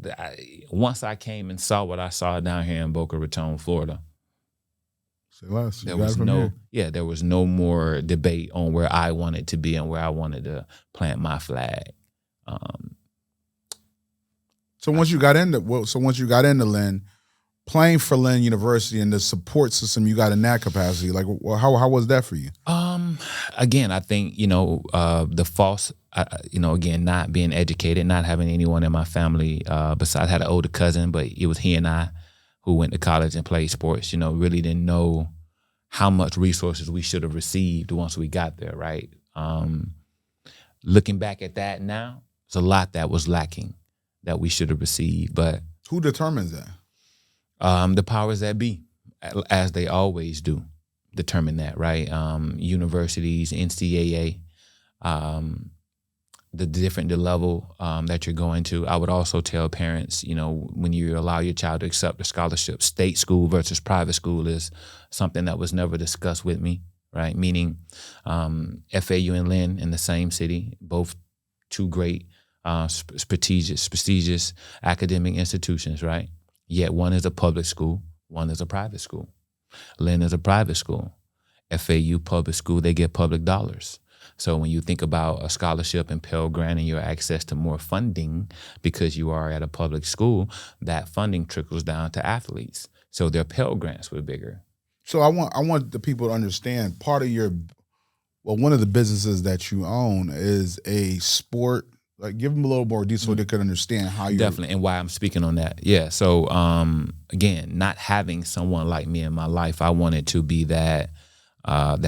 Once I came and saw what I saw down here in Boca Raton, Florida, Say less. there was no more debate on where I wanted to be and where I wanted to plant my flag. So once you got into Lynn, playing for Lynn University and the support system you got in that capacity, like how was that for you? Again, I think, the false, again, not being educated, not having anyone in my family besides, I had an older cousin, but it was he and I who went to college and played sports, really didn't know how much resources we should have received once we got there, right? Looking back at that now, there's a lot that was lacking that we should have received, but... Who determines that? The powers that be, as they always do, determine that, right? Universities, NCAA, the level that you're going to. I would also tell parents, when you allow your child to accept a scholarship, state school versus private school is something that was never discussed with me, right? Meaning FAU and Lynn in the same city, both two great prestigious academic institutions, right? Yet one is a public school, one is a private school. Lynn is a private school. FAU public school, they get public dollars. So when you think about a scholarship and Pell Grant and your access to more funding because you are at a public school, that funding trickles down to athletes. So their Pell Grants were bigger. So I want the people to understand one of the businesses that you own is a sport. Like, give them a little more detail so they could understand how you definitely, and why I'm speaking on that. Yeah. So again, not having someone like me in my life, I wanted to be that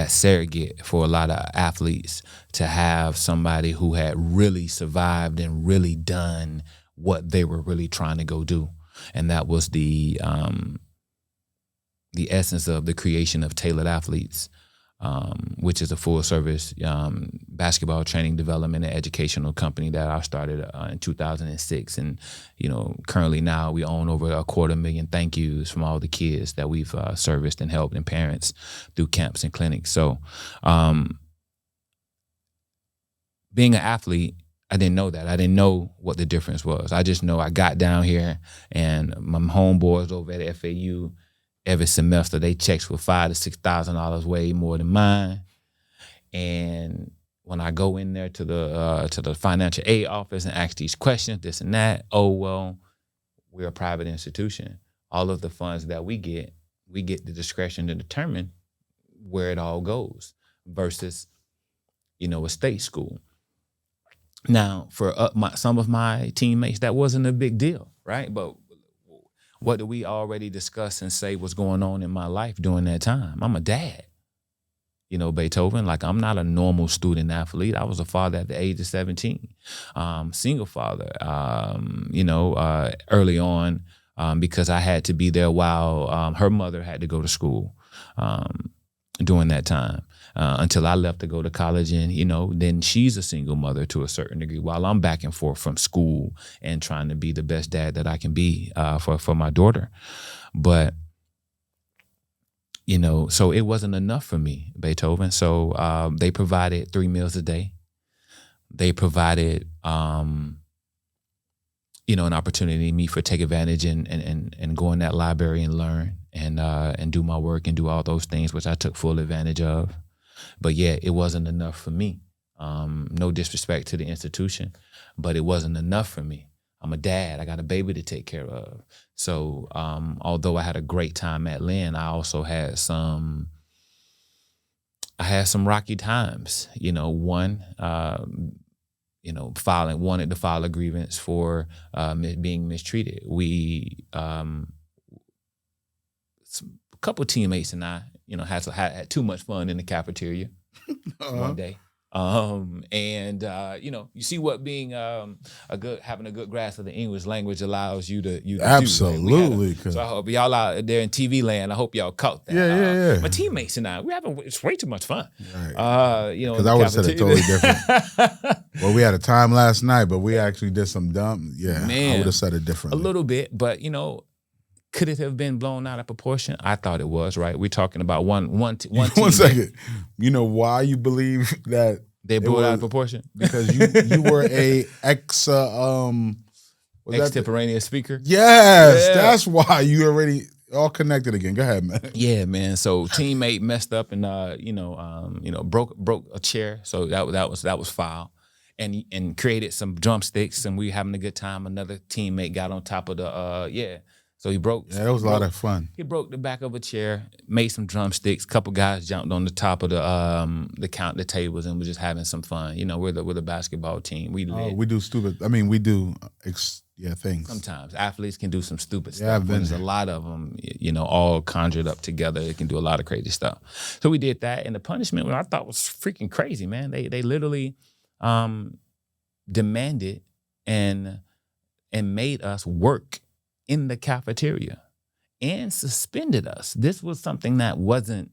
surrogate for a lot of athletes, to have somebody who had really survived and really done what they were really trying to go do, and that was the essence of the creation of Tailored Athletes. Which is a full-service basketball training, development, and educational company that I started in 2006. And, currently now we own over 250,000 thank yous from all the kids that we've serviced and helped, and parents through camps and clinics. So being an athlete, I didn't know that. I didn't know what the difference was. I just know I got down here and my homeboys over at FAU, every semester, they checks were $5,000 to $6,000 way more than mine. And when I go in there to the financial aid office and ask these questions, this and that, oh, well, we're a private institution. All of the funds that we get the discretion to determine where it all goes versus, a state school. Now, for some of my teammates, that wasn't a big deal, right? But what do we already discuss and say was going on in my life during that time? I'm a dad. Beethoven, like I'm not a normal student athlete. I was a father at the age of 17, single father, early on because I had to be there while her mother had to go to school during that time until I left to go to college. And, then she's a single mother to a certain degree while I'm back and forth from school and trying to be the best dad that I can be for my daughter. But so it wasn't enough for me, Beethoven. So they provided 3 meals a day. They provided, an opportunity me for take advantage and go in that library and learn and do my work and do all those things, which I took full advantage of. But yeah, it wasn't enough for me. No disrespect to the institution, but it wasn't enough for me. I'm a dad. I got a baby to take care of. So although I had a great time at Lynn, I also had some rocky times. One, wanted to file a grievance for being mistreated. We, a couple teammates and I, had too much fun in the cafeteria one day. You see what being having a good grasp of the English language allows you to absolutely. Do. So I hope y'all out there in TV land, I hope y'all caught that. Yeah. My teammates and I, it's way too much fun. Right. Because I would have said it totally different. Well, we had a time last night, but we actually did some dumb. Yeah, man, I would have said it differently. A little bit, but could it have been blown out of proportion? I thought it was, right? We're talking about one One second. You know why you believe that they blew it out of proportion? Because you were a extemporaneous speaker? Yes, that's why you already all connected again. Go ahead, man. Yeah, man. So teammate messed up and broke a chair. So that was foul. And created some drumsticks and we having a good time. Another teammate got on top of the So he broke. Yeah, it was a lot of fun. He broke the back of a chair, made some drumsticks. A couple guys jumped on the top of the tables, and we're just having some fun. We're the basketball team. We do stupid. I mean, we do things. Sometimes athletes can do some stupid stuff. There's a lot of them, all conjured up together. They can do a lot of crazy stuff. So we did that, and the punishment, what I thought was freaking crazy, man. They literally demanded and made us work in the cafeteria and suspended us. This was something that wasn't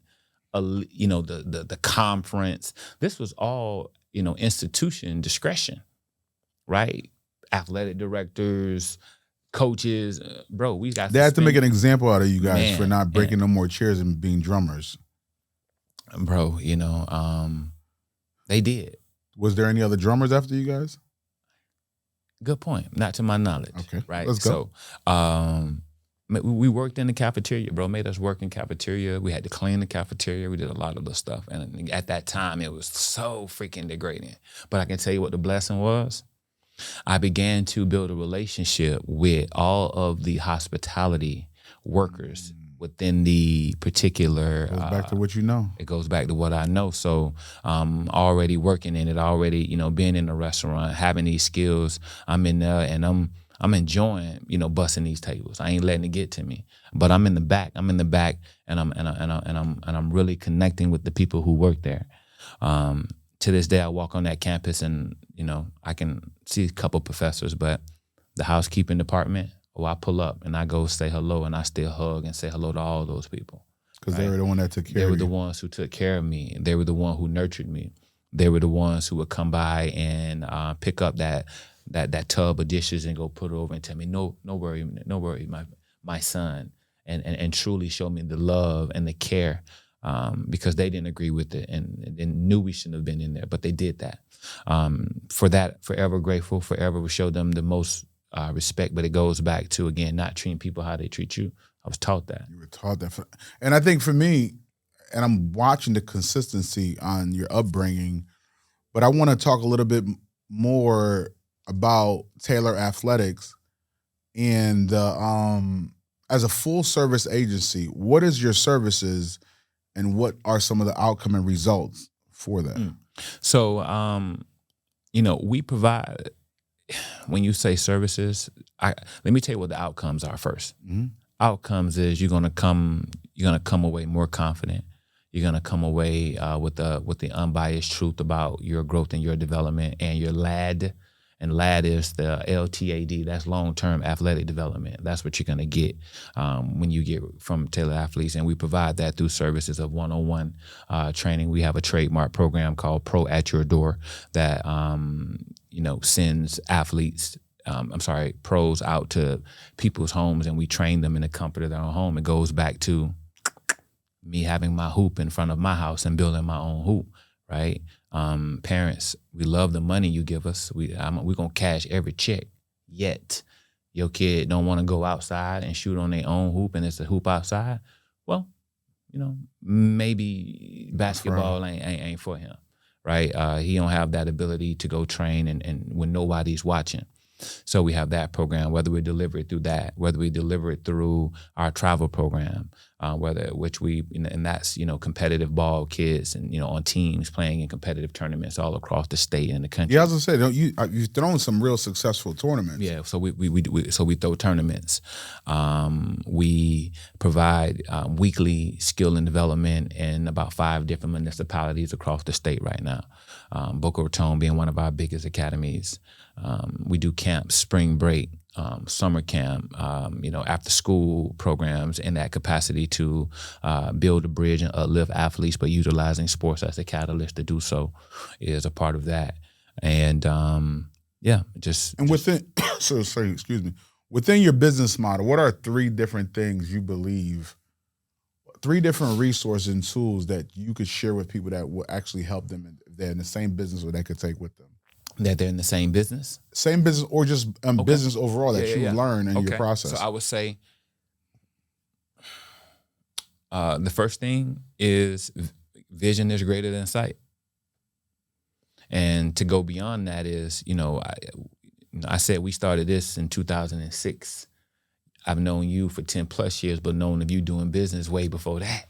the conference. This was all, institution discretion, right? Athletic directors, coaches, bro, we got They had to make an example out of you guys for not breaking no more chairs and being drummers. Bro, they did. Was there any other drummers after you guys? Good point. Not to my knowledge. Okay. Right. Let's go. So we worked in the cafeteria, bro. Made us work in cafeteria. We had to clean the cafeteria. We did a lot of the stuff. And at that time, it was so freaking degrading. But I can tell you what the blessing was. I began to build a relationship with all of the hospitality workers within the particular. It goes back to what you know. It goes back to what I know. So already working in it, already, being in a restaurant, having these skills, I'm in there and I'm enjoying, busting these tables. I ain't letting it get to me. But I'm in the back. And I'm really connecting with the people who work there. To this day, I walk on that campus and, I can see a couple professors, but the housekeeping department, I pull up and I go say hello and I still hug and say hello to all those people. Because they were the one that took care of you. They were the ones who took care of me. They were the one who nurtured me. They were the ones who would come by and pick up that tub of dishes and go put it over and tell me, no worry, my son, and truly show me the love and the care because they didn't agree with it and knew we shouldn't have been in there, but they did that. For that, forever grateful, forever show them the most respect, but it goes back to, again, not treating people how they treat you. I was taught that. You were taught that. And I think for me, and I'm watching the consistency on your upbringing, but I want to talk a little bit more about Taylor Athletics. And as a full service agency, what is your services and what are some of the outcome and results for that? So, we provide, when you say services, let me tell you what the outcomes are first. Mm-hmm. Outcomes is you're gonna come away more confident. You're gonna come away with the unbiased truth about your growth and your development and your LAD. And LAD is the LTAD. That's long-term athletic development. That's what you're gonna get when you get from Tailored Athletes, and we provide that through services of one-on-one training. We have a trademark program called Pro at Your Door that sends athletes. Pros out to people's homes, and we train them in the comfort of their own home. It goes back to me having my hoop in front of my house and building my own hoop, right? Parents, we love the money you give us. We're going to cash every check. Yet your kid don't want to go outside and shoot on their own hoop, and it's a hoop outside. Well, maybe basketball ain't for him, right? He don't have that ability to go train and when nobody's watching. So we have that program, whether we deliver it through that, whether we deliver it through our travel program, and that's, competitive ball kids and, on teams playing in competitive tournaments all across the state and the country. Yeah, I was gonna say, you've thrown some real successful tournaments. Yeah, so we throw tournaments. We provide weekly skill and development in about 5 different municipalities across the state right now. Boca Raton being one of our biggest academies. We do camp, spring break, summer camp, after school programs in that capacity to build a bridge and uplift athletes, but utilizing sports as a catalyst to do so is a part of that. And within excuse me, within your business model, what are 3 different things you believe, 3 different resources and tools that you could share with people that will actually help them if they're in the same business or they could take with them? That they're in the same business? Same business or just business overall that you learn in your process. So I would say the first thing is vision is greater than sight. And to go beyond that is, I said we started this in 2006. I've known you for 10 plus years, but known of you doing business way before that,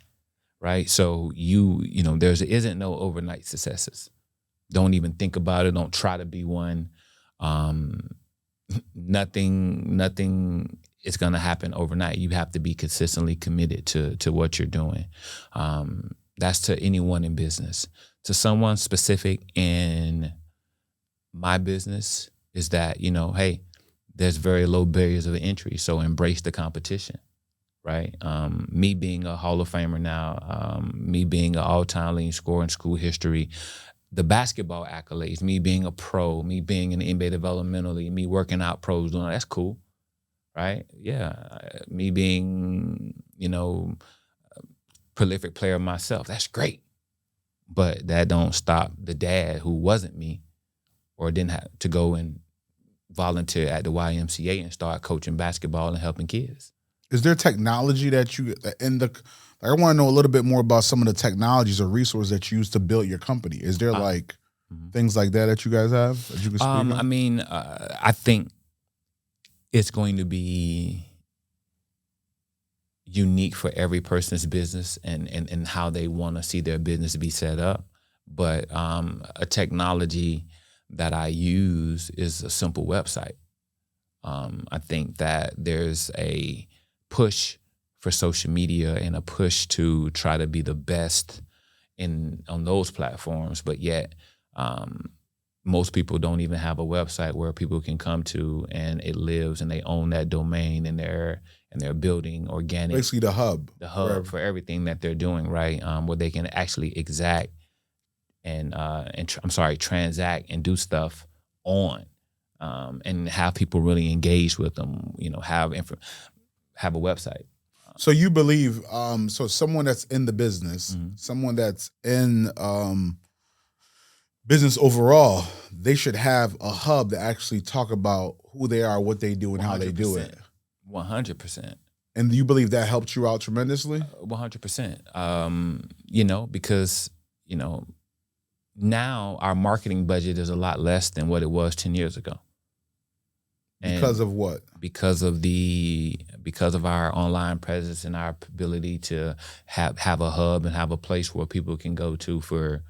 right? So there isn't no overnight successes. Don't even think about it. Don't try to be one. Nothing is going to happen overnight. You have to be consistently committed to what you're doing. That's to anyone in business. To someone specific in my business is that, hey, there's very low barriers of entry, so embrace the competition, right? Me being a Hall of Famer now, me being an all-time leading scorer in school history, the basketball accolades, me being a pro, me being in the NBA developmentally, me working out pros, that's cool, right? Yeah, me being, prolific player myself, that's great. But that don't stop the dad who wasn't me or didn't have to go and volunteer at the YMCA and start coaching basketball and helping kids. Is there technology that I want to know a little bit more about some of the technologies or resources that you use to build your company. Is there things like that you guys have that you can speak on? I think it's going to be unique for every person's business and how they want to see their business be set up. But a technology that I use is a simple website. I think that there's a push for social media and a push to try to be the best on those platforms, but yet most people don't even have a website where people can come to and it lives and they own that domain and they're building organic. Basically the hub for everything that they're doing, right? Where they can actually exact transact and do stuff on, and have people really engage with them. Have a website. So you believe, so someone that's in the business, someone that's in business overall, they should have a hub to actually talk about who they are, what they do, and how they do it. 100%. And do you believe that helped you out tremendously? 100%. Because, now our marketing budget is a lot less than what it was 10 years ago. Because of what? Because of our online presence and our ability to have a hub and have a place where people can go to for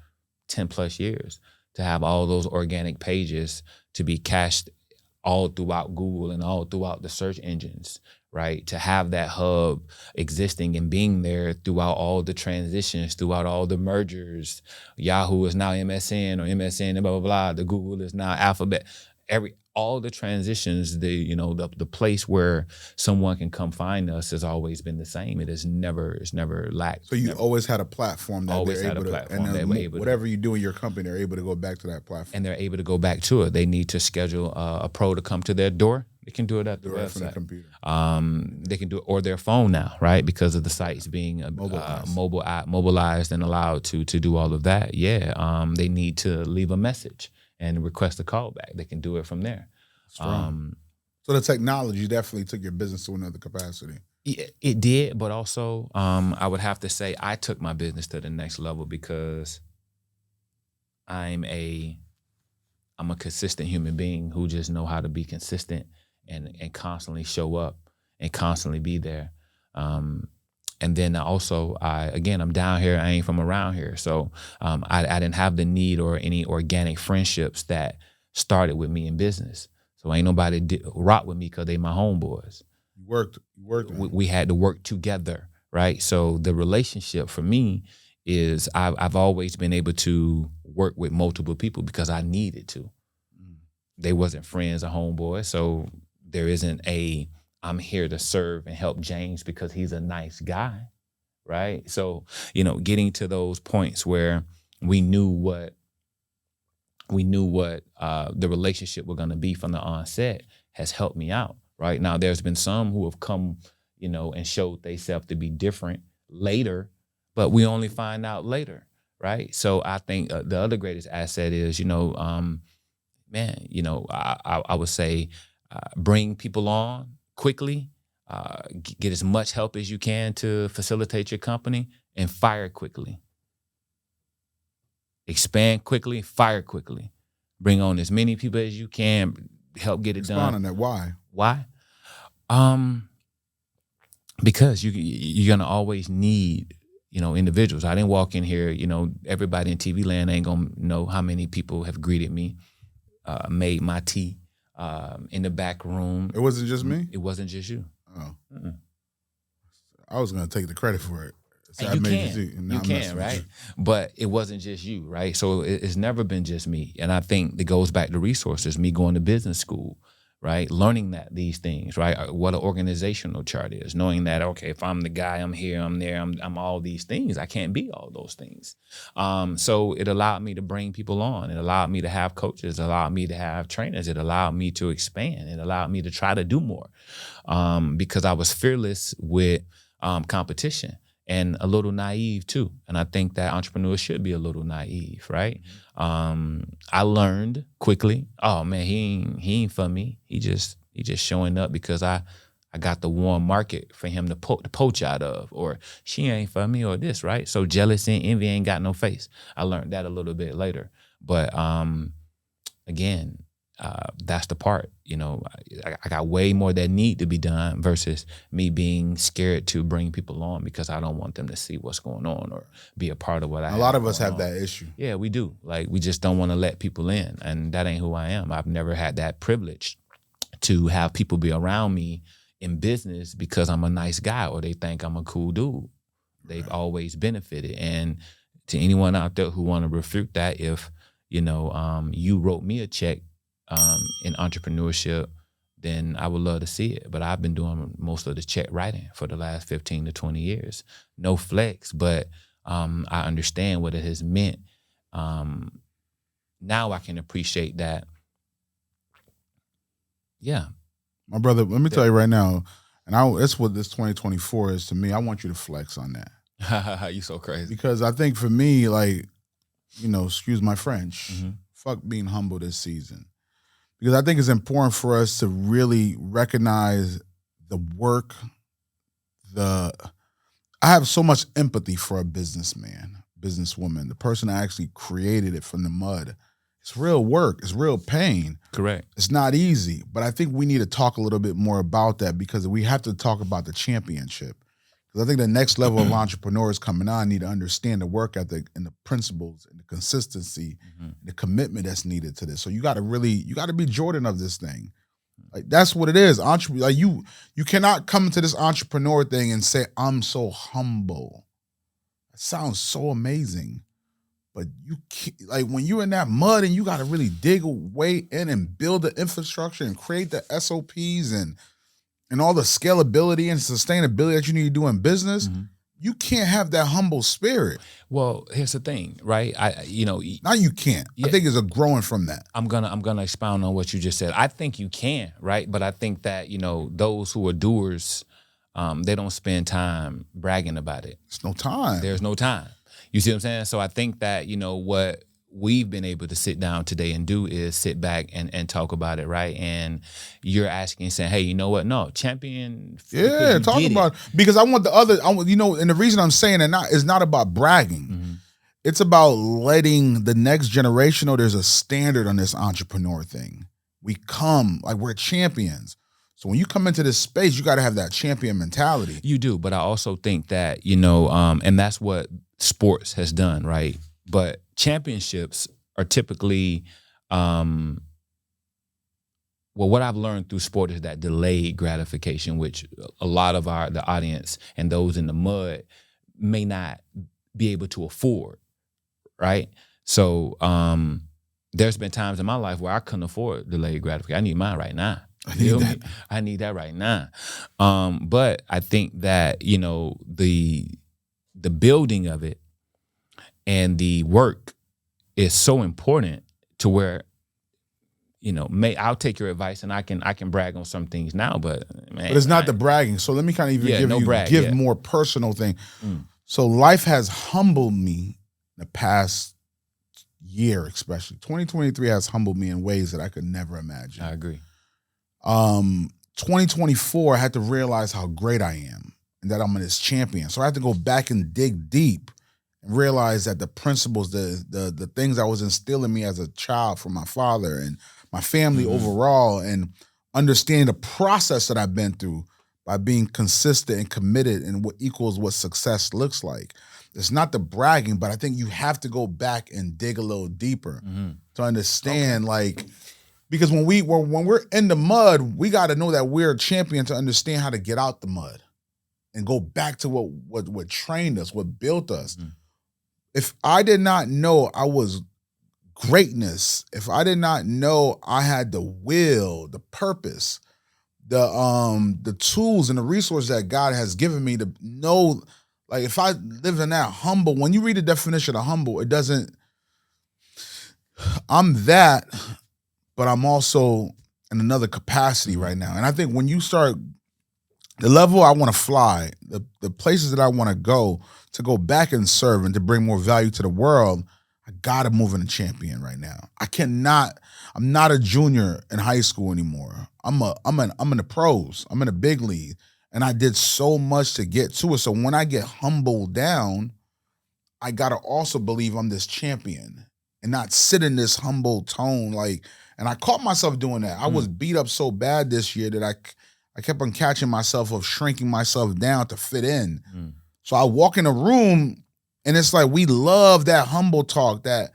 10 plus years, to have all those organic pages to be cached all throughout Google and all throughout the search engines, right? To have that hub existing and being there throughout all the transitions, throughout all the mergers. Yahoo is now MSN, or MSN and blah, blah, blah. The Google is now Alphabet. All the transitions, the place where someone can come find us has always been the same. It's never lacked. So you always had a platform that always they're had able a to, platform and that we're able whatever you do in your company, they're able to go back to that platform. And they're able to go back to it. They need to schedule a pro to come to their door. They can do it at the website. From the computer. They can do it, or their phone now, right? Because of the sites being mobilized and allowed to do all of that. Yeah, they need to leave a message and request a callback. They can do it from there. So the technology definitely took your business to another capacity. It did, but also I would have to say I took my business to the next level because I'm a consistent human being who just know how to be consistent and constantly show up and constantly be there. And then also, I'm down here. I ain't from around here. So I didn't have the need or any organic friendships that started with me in business. So ain't nobody rock with me because they my homeboys. You worked. We had to work together, right? So the relationship for me is I've always been able to work with multiple people because I needed to. They wasn't friends or homeboys. So there isn't I'm here to serve and help James because he's a nice guy, right? So, getting to those points where we knew what the relationship was going to be from the onset has helped me out, right? Now, there's been some who have come, and showed themselves to be different later, but we only find out later, right? So I think the other greatest asset is, I would say bring people on quickly, get as much help as you can to facilitate your company, and fire quickly. Expand quickly, fire quickly. Bring on as many people as you can, help get it done. Expand on that. Why? Why? Because you're gonna always need, individuals. I didn't walk in here, everybody in TV land ain't gonna know how many people have greeted me, made my tea, in the back room. It wasn't just me? It wasn't just you. Oh. I was gonna take the credit for it. So You can, right? But it wasn't just you, right? So it's never been just me. And I think it goes back to resources, me going to business school, right? Learning these things, right? What an organizational chart is, knowing that, okay, if I'm the guy, I'm here, I'm there, I'm all these things. I can't be all those things. So it allowed me to bring people on. It allowed me to have coaches. It allowed me to have trainers. It allowed me to expand. It allowed me to try to do more because I was fearless with competition. And a little naive too. And I think that entrepreneurs should be a little naive, right? I learned quickly, oh man, he ain't for me. He just showing up because I got the warm market for him to poach out of, or she ain't for me, or this, right? So jealousy and envy ain't got no face. I learned that a little bit later. But again, that's the part, I got way more that need to be done versus me being scared to bring people on because I don't want them to see what's going on or be a part of what I have. A lot of us have that issue. Yeah, we do. Like, we just don't want to let people in, and that ain't who I am. I've never had that privilege to have people be around me in business because I'm a nice guy or they think I'm a cool dude. They've always benefited. And to anyone out there who want to refute that, if, you wrote me a check in entrepreneurship, then I would love to see it. But I've been doing most of the check writing for the last 15 to 20 years. No flex, but I understand what it has meant. Now I can appreciate that. Yeah. My brother, let me tell you right now, and that's what this 2024 is to me. I want you to flex on that. You so crazy. Because I think for me, excuse my French, fuck being humble this season. Because I think it's important for us to really recognize the work, I have so much empathy for a businessman, businesswoman, the person that actually created it from the mud. It's real work. It's real pain. Correct. It's not easy. But I think we need to talk a little bit more about that because we have to talk about the championship. Because I think the next level of entrepreneurs coming on need to understand the work ethic and the principles and the consistency and the commitment that's needed to this. So you got to be Jordan of this thing. Like that's what it is. Like you cannot come to this entrepreneur thing and say, I'm so humble. It sounds so amazing. But you can't, like when you're in that mud and you got to really dig away in and build the infrastructure and create the SOPs and all the scalability and sustainability that you need to do in business, you can't have that humble spirit. Well, here's the thing, right? Now you can't. Yeah. I think it's a growing from that. I'm gonna expound on what you just said. I think you can, right? But I think that those who are doers, they don't spend time bragging about it. It's no time. There's no time. You see what I'm saying? So I think that what we've been able to sit down today and do is sit back and talk about it, right? And you're asking, saying, hey, you know what? No, champion. Yeah, talk about it. Because I want the other, and the reason I'm saying it is not about bragging. It's about letting the next generation know there's a standard on this entrepreneur thing. We're champions. So when you come into this space, you got to have that champion mentality. You do, but I also think that, and that's what sports has done, right? But championships are typically, what I've learned through sport is that delayed gratification, which a lot of the audience and those in the mud may not be able to afford, right? So there's been times in my life where I couldn't afford delayed gratification. I need mine right now. I need that right now. But I think that, the building of it and the work is so important to where, I'll take your advice and I can brag on some things now, but man. But it's not the bragging. So let me kind of even give more personal thing. So life has humbled me the past year, especially. 2023 has humbled me in ways that I could never imagine. I agree. 2024, I had to realize how great I am and that I'm this champion. So I had to go back and dig deep and realize that the principles, the things that was instilling me as a child from my father and my family overall, and understanding the process that I've been through by being consistent and committed and what equals what success looks like. It's not the bragging, but I think you have to go back and dig a little deeper to understand, because when we're in the mud, we got to know that we're a champion to understand how to get out the mud and go back to what trained us, what built us. If I did not know I was greatness, if I did not know I had the will, the purpose, the tools and the resources that God has given me to know, like if I live in that humble, when you read the definition of humble, it doesn't, I'm that, but I'm also in another capacity right now. And I think when you start, the level I want to fly, the places that I want to go back and serve and to bring more value to the world, I gotta move in a champion right now. I'm not a junior in high school anymore. I'm in the pros. I'm in the big league. And I did so much to get to it. So when I get humbled down, I gotta also believe I'm this champion and not sit in this humble tone. And I caught myself doing that. I was beat up so bad this year that I kept on catching myself of shrinking myself down to fit in. So I walk in a room and it's like, we love that humble talk that,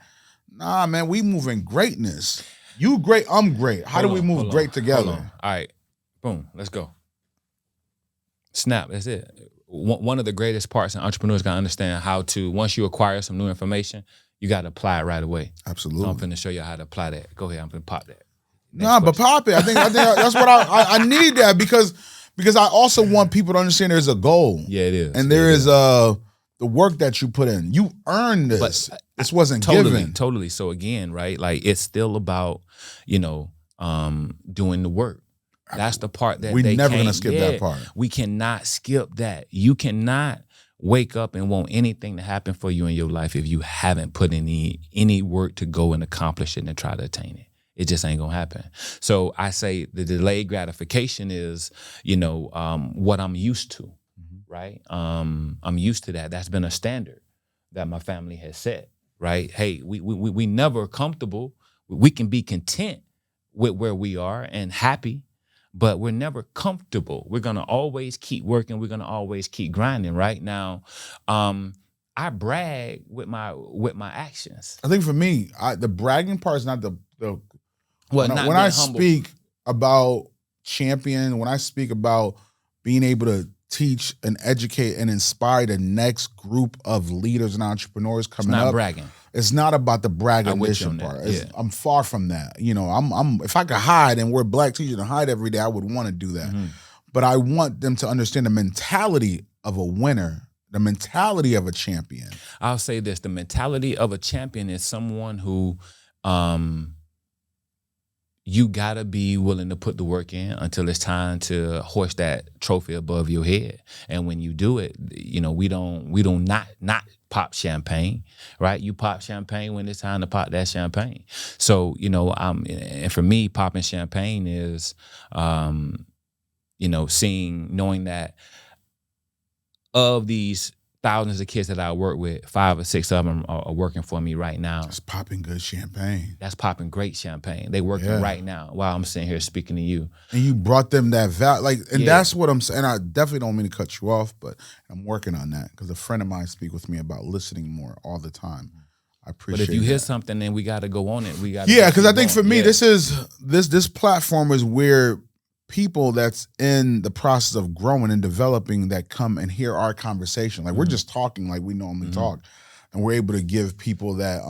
nah, man, we move in greatness. You great, I'm great. How do we move great together? All right, boom, let's go. Snap, that's it. One of the greatest parts, and entrepreneurs got to understand how to, once you acquire some new information, you got to apply it right away. Absolutely. So I'm finna show you how to apply that. Go ahead, I'm finna pop that. But pop it. I think that's what I need that because I also want people to understand there's a goal. Yeah, it is. And there is the work that you put in. You earned this. This wasn't given. Totally. So again, right? Like it's still about, doing the work. That's the part that we're never gonna skip that part. We cannot skip that. You cannot wake up and want anything to happen for you in your life if you haven't put any work to go and accomplish it and try to attain it. It just ain't gonna happen. So I say the delayed gratification is, what I'm used to, right? I'm used to that. That's been a standard that my family has set, right? Hey, we never comfortable. we can be content with where we are and happy, but we're never comfortable. We're gonna always keep working. We're gonna always keep grinding. Right now, I brag with my actions. I think for me, the bragging part is not the Well, when not I being humble. speak about champion, when I speak about being able to teach and educate and inspire the next group of leaders and entrepreneurs It's coming not up, bragging. it's not about the I'm with you braggadocious on that, part. yeah. I'm far from that. You know, I'm if I could hide and wear black t-shirt and hide every day, I would want to do that. Mm-hmm. But I want them to understand the mentality of a winner, the mentality of a champion. I'll say this: the mentality of a champion is someone who, you gotta be willing to put the work in until it's time to hoist that trophy above your head. And when you do it, you know, we don't not pop champagne, right? You pop champagne when it's time to pop that champagne. So, you know, and for me, popping champagne is, you know, knowing that of these thousands of kids that I work with, 5 or 6 of them are working for me right now. It's popping good champagne. That's popping great champagne. They working right now while I'm sitting here speaking to you. And you brought them that value, and Yeah. that's what I'm saying. I definitely don't mean to cut you off, but I'm working on that because a friend of mine speak with me about listening more all the time. I appreciate. But if you hear that. something, then we got to go on it. We got Because I think for me, this platform is where people that's in the process of growing and developing that come and hear our conversation. Like we're just talking like we normally talk, and we're able to give people that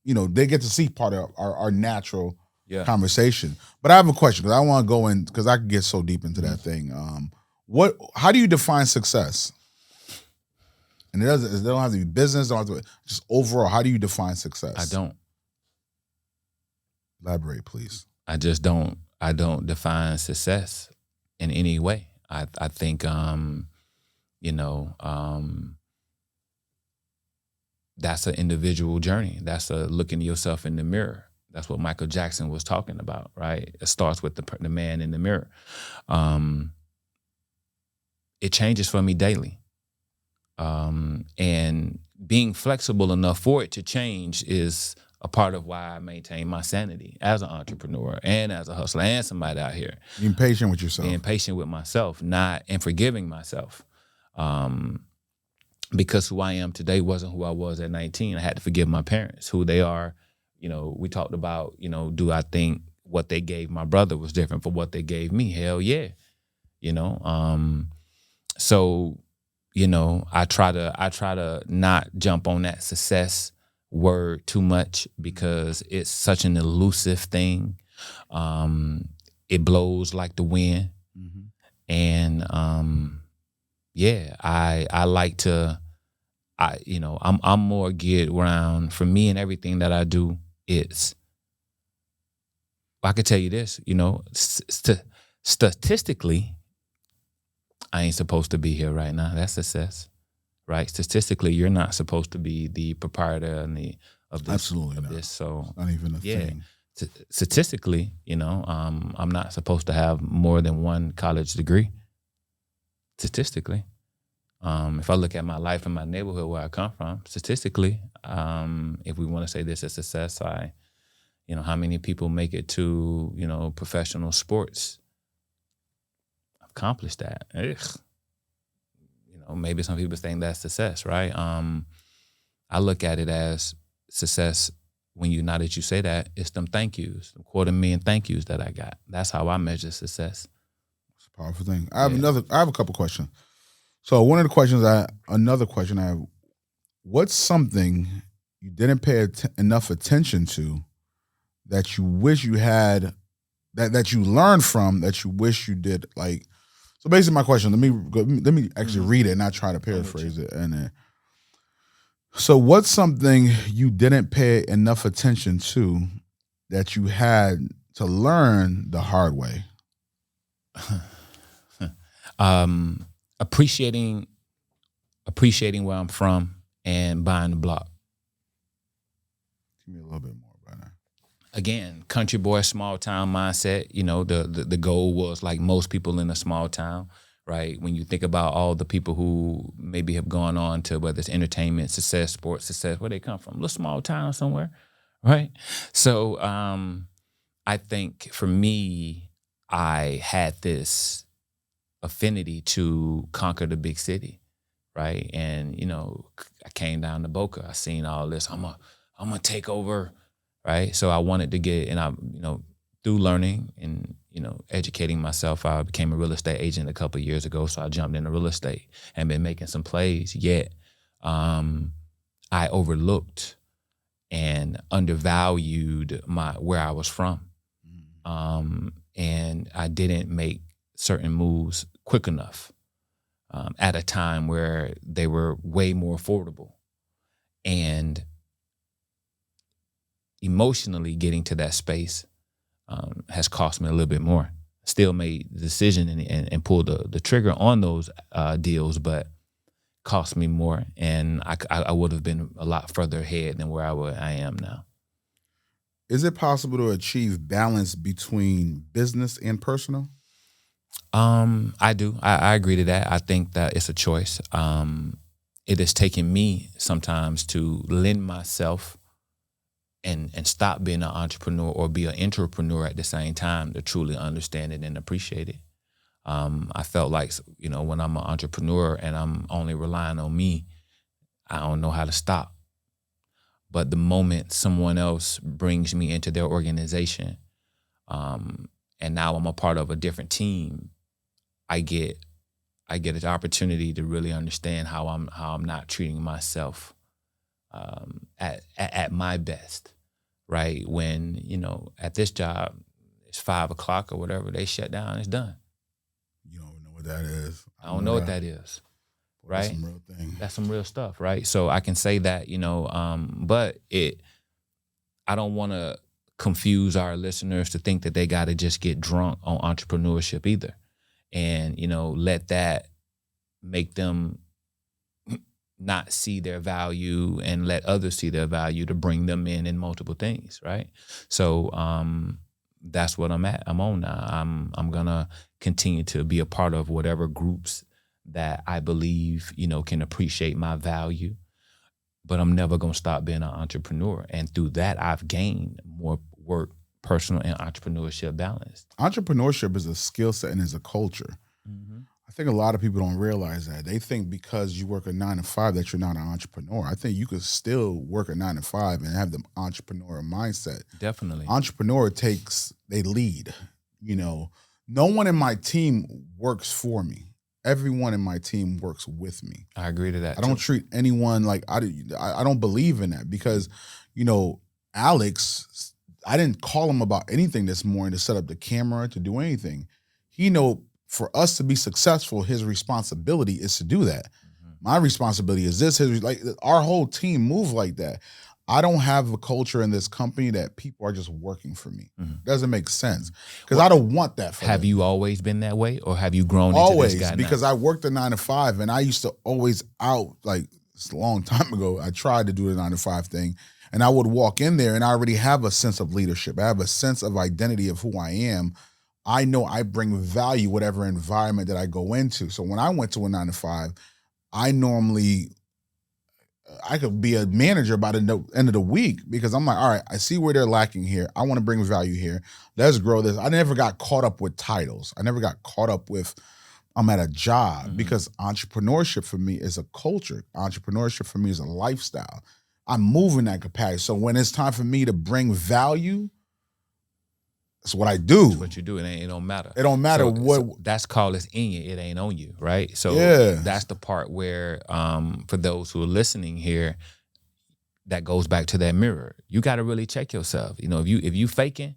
you know, they get to see part of our natural conversation. But I have a question because I want to go in because I can get so deep into that thing. How do you define success? And it don't have to be business, just overall, how do you define success? I don't. Elaborate, please. I just don't. I don't define success in any way. I think, you know, that's an individual journey. That's a looking at yourself in the mirror. That's what Michael Jackson was talking about, right? It starts with the man in the mirror. It changes for me daily. And being flexible enough for it to change is a part of why I maintain my sanity as an entrepreneur and as a hustler and somebody out here. Being patient with yourself. Being patient with myself, and forgiving myself. Because who I am today wasn't who I was at 19. I had to forgive my parents, who they are. You know, we talked about, you know, do I think what they gave my brother was different from what they gave me? Hell yeah. You know, so, you know, I try to not jump on that success word too much because it's such an elusive thing. It blows like the wind. And I like to, you know, I'm more geared around, for me and everything that I do, it's, I can tell you this, you know, statistically, I ain't supposed to be here right now. That's success, right? Statistically, you're not supposed to be the proprietor of this. Absolutely not. This. So It's not even a thing. Statistically, you know, I'm not supposed to have more than one college degree. Statistically, if I look at my life in my neighborhood where I come from, statistically, if we want to say this is success, you know, how many people make it to, you know, professional sports? Accomplished that. Ugh. You know, maybe some people think that's success, right? I look at it as success when now that you say that, it's them thank yous, the 250,000 thank yous that I got. That's how I measure success. It's a powerful thing. I have a couple questions. So another question I have, what's something you didn't pay enough attention to that you wish you had, that you learned from, that you wish you did? Like, so basically my question, let me actually read it and not try to paraphrase it. And so what's something you didn't pay enough attention to that you had to learn the hard way? Appreciating where I'm from and buying the block. Give me a little bit more about that. Again, country boy, small town mindset. You know, the goal was, like most people in a small town, right? When you think about all the people who maybe have gone on to, whether it's entertainment success, sports success, where they come from, a little small town somewhere, right? So I think for me, I had this affinity to conquer the big city, right? And, you know, I came down to Boca. I seen all this. I'm gonna take over, right? So I wanted to get, and I, you know, through learning and, you know, educating myself, I became a real estate agent a couple of years ago. So I jumped into real estate and been making some plays. Yet I overlooked and undervalued where I was from. And I didn't make certain moves quick enough at a time where they were way more affordable. And emotionally getting to that space has cost me a little bit more. Still made the decision and pulled the trigger on those deals, but cost me more. And I would have been a lot further ahead than where I am now. Is it possible to achieve balance between business and personal? I do. I agree to that. I think that it's a choice. It has taken me sometimes to lend myself and stop being an entrepreneur or be an entrepreneur at the same time to truly understand it and appreciate it. I felt like, you know, when I'm an entrepreneur and I'm only relying on me, I don't know how to stop. But the moment someone else brings me into their organization, and now I'm a part of a different team, I get an opportunity to really understand how I'm not treating myself at my best, right? When, you know, at this job, it's 5 o'clock or whatever, they shut down, it's done. You don't know what that is. I don't know what that is. Right? That's some real thing. That's some real stuff, right? So I can say that, you know, but I don't want to confuse our listeners to think that they got to just get drunk on entrepreneurship either. And, you know, let that make them not see their value and let others see their value to bring them in multiple things, right? So that's what I'm on now. I'm going to continue to be a part of whatever groups that I believe, you know, can appreciate my value, but I'm never going to stop being an entrepreneur. And through that, I've gained more work, personal and entrepreneurship balance. Entrepreneurship is a skill set and is a culture. Mm-hmm. I think a lot of people don't realize that. They think because you work a 9 to 5 that you're not an entrepreneur. I think you could still work a 9 to 5 and have the entrepreneur mindset. Definitely. Entrepreneur they lead. You know, no one in my team works for me. Everyone in my team works with me. I agree to that. I don't treat anyone like I don't believe in that because, you know, Alex, I didn't call him about anything this morning to set up the camera, to do anything. He know for us to be successful, his responsibility is to do that. Mm-hmm. My responsibility is this. Like our whole team move like that. I don't have a culture in this company that people are just working for me. Mm-hmm. Doesn't make sense because I don't want that for them. Have you always been that way or have you grown always, into this guy because now? I worked a 9 to 5 and I used to always it's a long time ago, I tried to do the 9 to 5 thing and I would walk in there and I already have a sense of leadership. I have a sense of identity of who I am. I know I bring value whatever environment that I go into. So when I went to a 9 to 5, I could be a manager by the end of the week because I'm like, all right, I see where they're lacking here. I want to bring value here. Let's grow this. I never got caught up with titles. I never got caught up with I'm at a job because entrepreneurship for me is a culture. Entrepreneurship for me is a lifestyle. I'm moving that capacity. So when it's time for me to bring value, that's what I do. That's what you do. It don't matter. It don't matter So that's called it's in you. It ain't on you, right? So that's the part where, for those who are listening here, that goes back to that mirror. You got to really check yourself. You know, if you faking,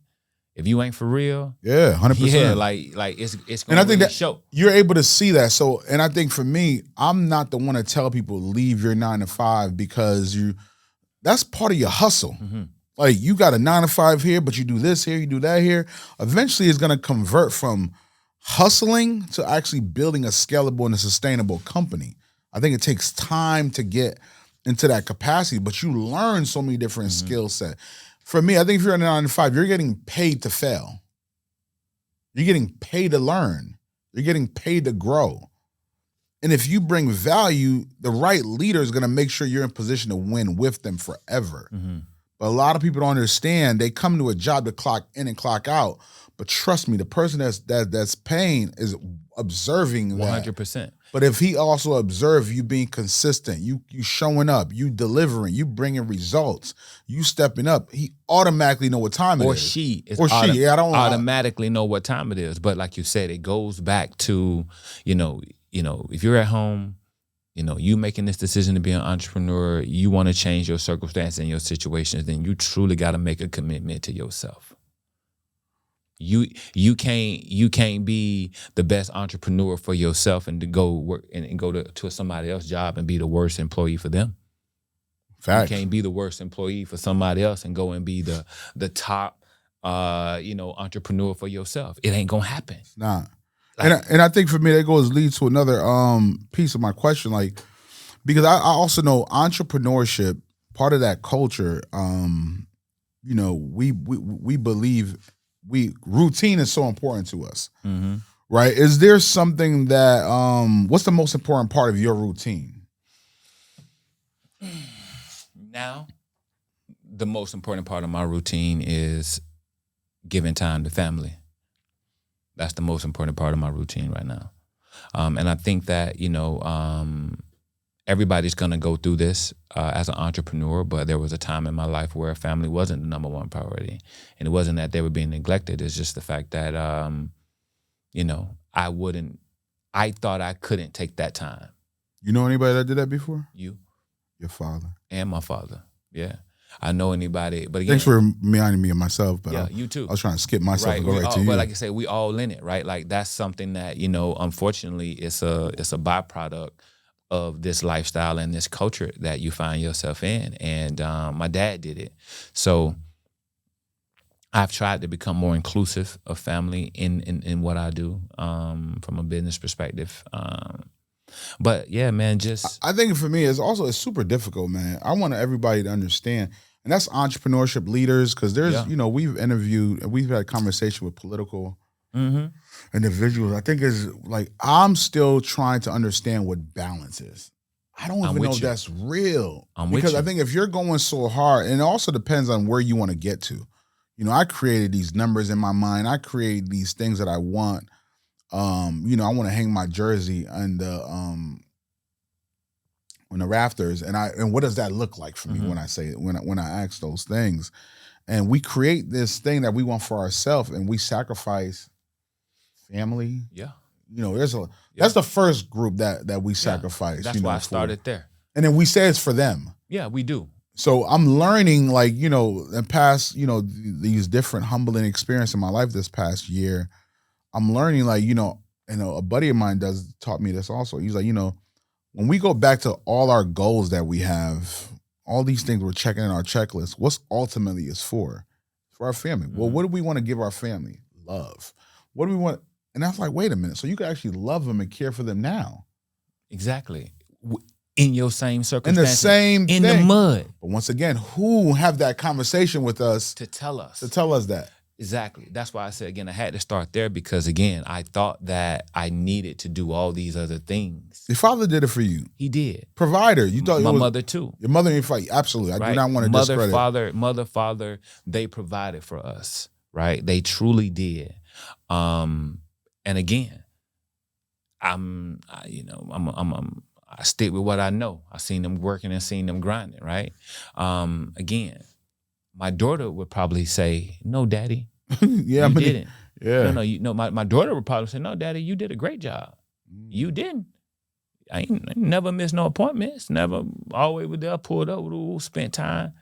if you ain't for real, 100%. Yeah, like it's going and I think really that show. You're able to see that. So, and I think for me, I'm not the one to tell people leave your 9 to 5 because that's part of your hustle. Mm-hmm. Like you got a 9 to 5 here, but you do this here, you do that here. Eventually it's going to convert from hustling to actually building a scalable and a sustainable company. I think it takes time to get into that capacity, but you learn so many different skill sets. For me, I think if you're in a 9 to 5, you're getting paid to fail. You're getting paid to learn. They're getting paid to grow. And if you bring value, the right leader is going to make sure you're in position to win with them forever. Mm-hmm. But a lot of people don't understand. They come to a job to clock in and clock out. But trust me, the person that's paying is observing that. 100%. But if he also observes you being consistent, you showing up, you delivering, you bringing results, you stepping up, he automatically know what time it Or is. she is I don't automatically know what time it is. But like you said, it goes back to, if you're at home, you making this decision to be an entrepreneur, you want to change your circumstance and your situations, then you truly got to make a commitment to yourself. You can't be the best entrepreneur for yourself and to go work and go to somebody else's job and be the worst employee for them. Facts. You can't be the worst employee for somebody else and go and be the top entrepreneur for yourself. It ain't gonna happen. It's not. And I think for me that leads to another piece of my question, like, because I also know entrepreneurship, part of that culture, we believe routine is so important to us. Mm-hmm. Right? Is there something that what's the most important part of your routine? Now, the most important part of my routine is giving time to family. That's the most important part of my routine right now. And I think that, everybody's going to go through this as an entrepreneur, but there was a time in my life where family wasn't the number one priority. And it wasn't that they were being neglected. It's just the fact that, I thought I couldn't take that time. You know anybody that did that before? You. Your father. And my father. Yeah. I know anybody, but again. Thanks for reminding me of myself. But yeah, you too. I was trying to skip myself and go right to you. But like I said, we all in it, right? Like that's something that, unfortunately it's a byproduct of this lifestyle and this culture that you find yourself in. And my dad did it. So I've tried to become more inclusive of family in what I do from a business perspective. But yeah, man, I think for me, it's super difficult, man. I want everybody to understand, and that's entrepreneurship leaders, because there's, we've interviewed and we've had a conversation with political individuals. I think is like, I'm still trying to understand what balance is. I don't even know if that's real. Because I think if you're going so hard, and it also depends on where you want to get to. I created these numbers in my mind. I created these things that I want. I want to hang my jersey on the rafters, and what does that look like for me when I say it, when I ask those things, and we create this thing that we want for ourselves, and we sacrifice family. Yeah, that's the first group that we sacrifice. That's why I started there, and then we say it's for them. Yeah, we do. So I'm learning, like, and past, these different humbling experiences in my life this past year. I'm learning, like, a buddy of mine taught me this also. He's like, when we go back to all our goals that we have, all these things we're checking in our checklist, what's ultimately is for our family. Well, what do we want to give our family? Love. What do we want? And I was like, wait a minute. So you can actually love them and care for them now. Exactly. In your same circumstance. In the same in thing. the mud. But once again, who have that conversation with us to tell us that? Exactly. That's why I said, again, I had to start there because, again, I thought that I needed to do all these other things. Your father did it for you. He did. Provider. You thought my mother too. Your mother didn't fight. Absolutely. I do not want to discredit. Mother, father, they provided for us, right? They truly did. And again, I stick with what I know. I seen them working and seen them grinding, right? Again, my daughter would probably say, "No, Daddy, you didn't." Yeah. No, my daughter would probably say, "No, Daddy, you did a great job. You didn't. I ain't never missed no appointments. Never always was there, pulled up, spent time.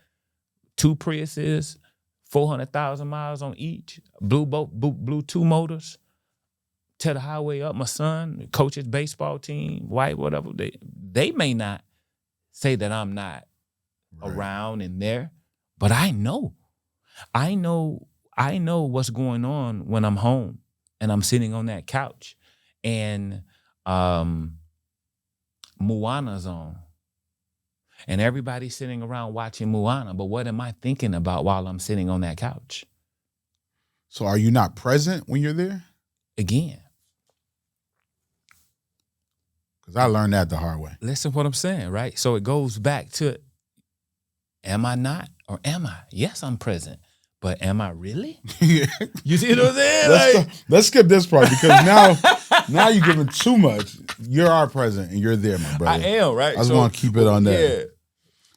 2 Priuses, 400,000 miles on each. Blew 2 motors. Tear the highway up. My son coaches baseball team, white, whatever. They may not say that I'm not around and there, but I know what's going on when I'm home and I'm sitting on that couch and Moana's on. And everybody's sitting around watching Moana, but what am I thinking about while I'm sitting on that couch? So are you not present when you're there? Again, Because I learned that the hard way. Listen what I'm saying, right? So it goes back to, am I not or am I? Yes, I'm present. But am I really? You see what I'm saying? Let's skip this part because now you're giving too much. You are present and you're there, my brother. I am, right? I just want to keep it on that. Yeah.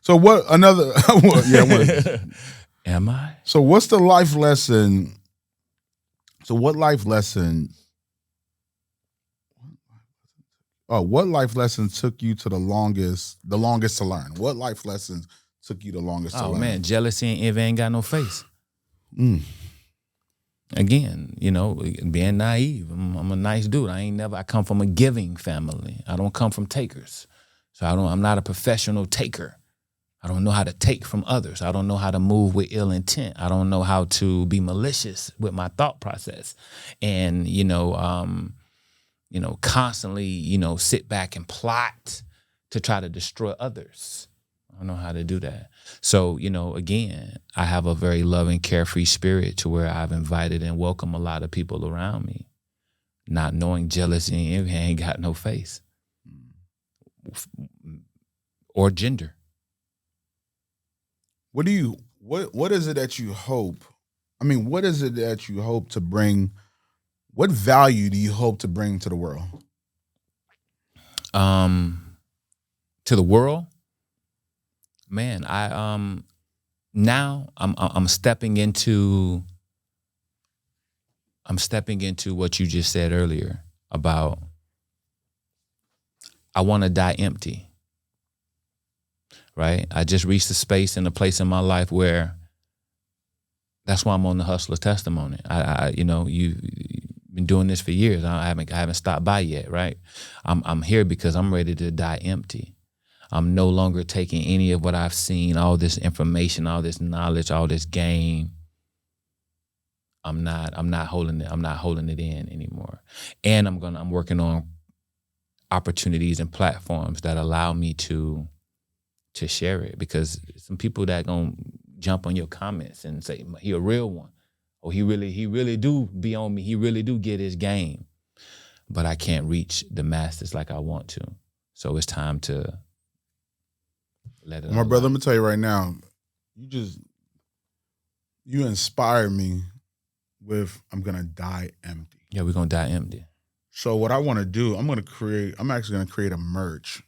So what another Am I? So what's the life lesson? So what life lesson what life lesson took you to the longest to learn? What life lessons took you the longest to learn? Oh man, jealousy and envy ain't got no face. Again, being naive. I'm a nice dude. I come from a giving family. I don't come from takers. So I'm not a professional taker. I don't know how to take from others. I don't know how to move with ill intent. I don't know how to be malicious with my thought process. And, constantly, sit back and plot to try to destroy others. I don't know how to do that. So, again, I have a very loving, carefree spirit to where I've invited and welcomed a lot of people around me, not knowing jealousy and envy ain't got no face or gender. What is it that you hope? I mean, what is it that you hope to bring? What value do you hope to bring to the world? To the world? Man, I'm stepping into what you just said earlier about I want to die empty. Right? I just reached a space and a place in my life where that's why I'm on the Hustler Testimony. You've been doing this for years. I haven't stopped by yet, right? I'm here because I'm ready to die empty. I'm no longer taking any of what I've seen, all this information, all this knowledge, all this game. I'm not holding it in anymore. And I'm working on opportunities and platforms that allow me to share it, because some people that gonna jump on your comments and say he a real one, or he really do be on me, he really do get his game, but I can't reach the masses like I want to. So it's time to let it. My brother, I'm gonna tell you right now, you inspire me with I'm gonna die empty. Yeah, we're gonna die empty. So what I want to do, I'm actually gonna create a merch.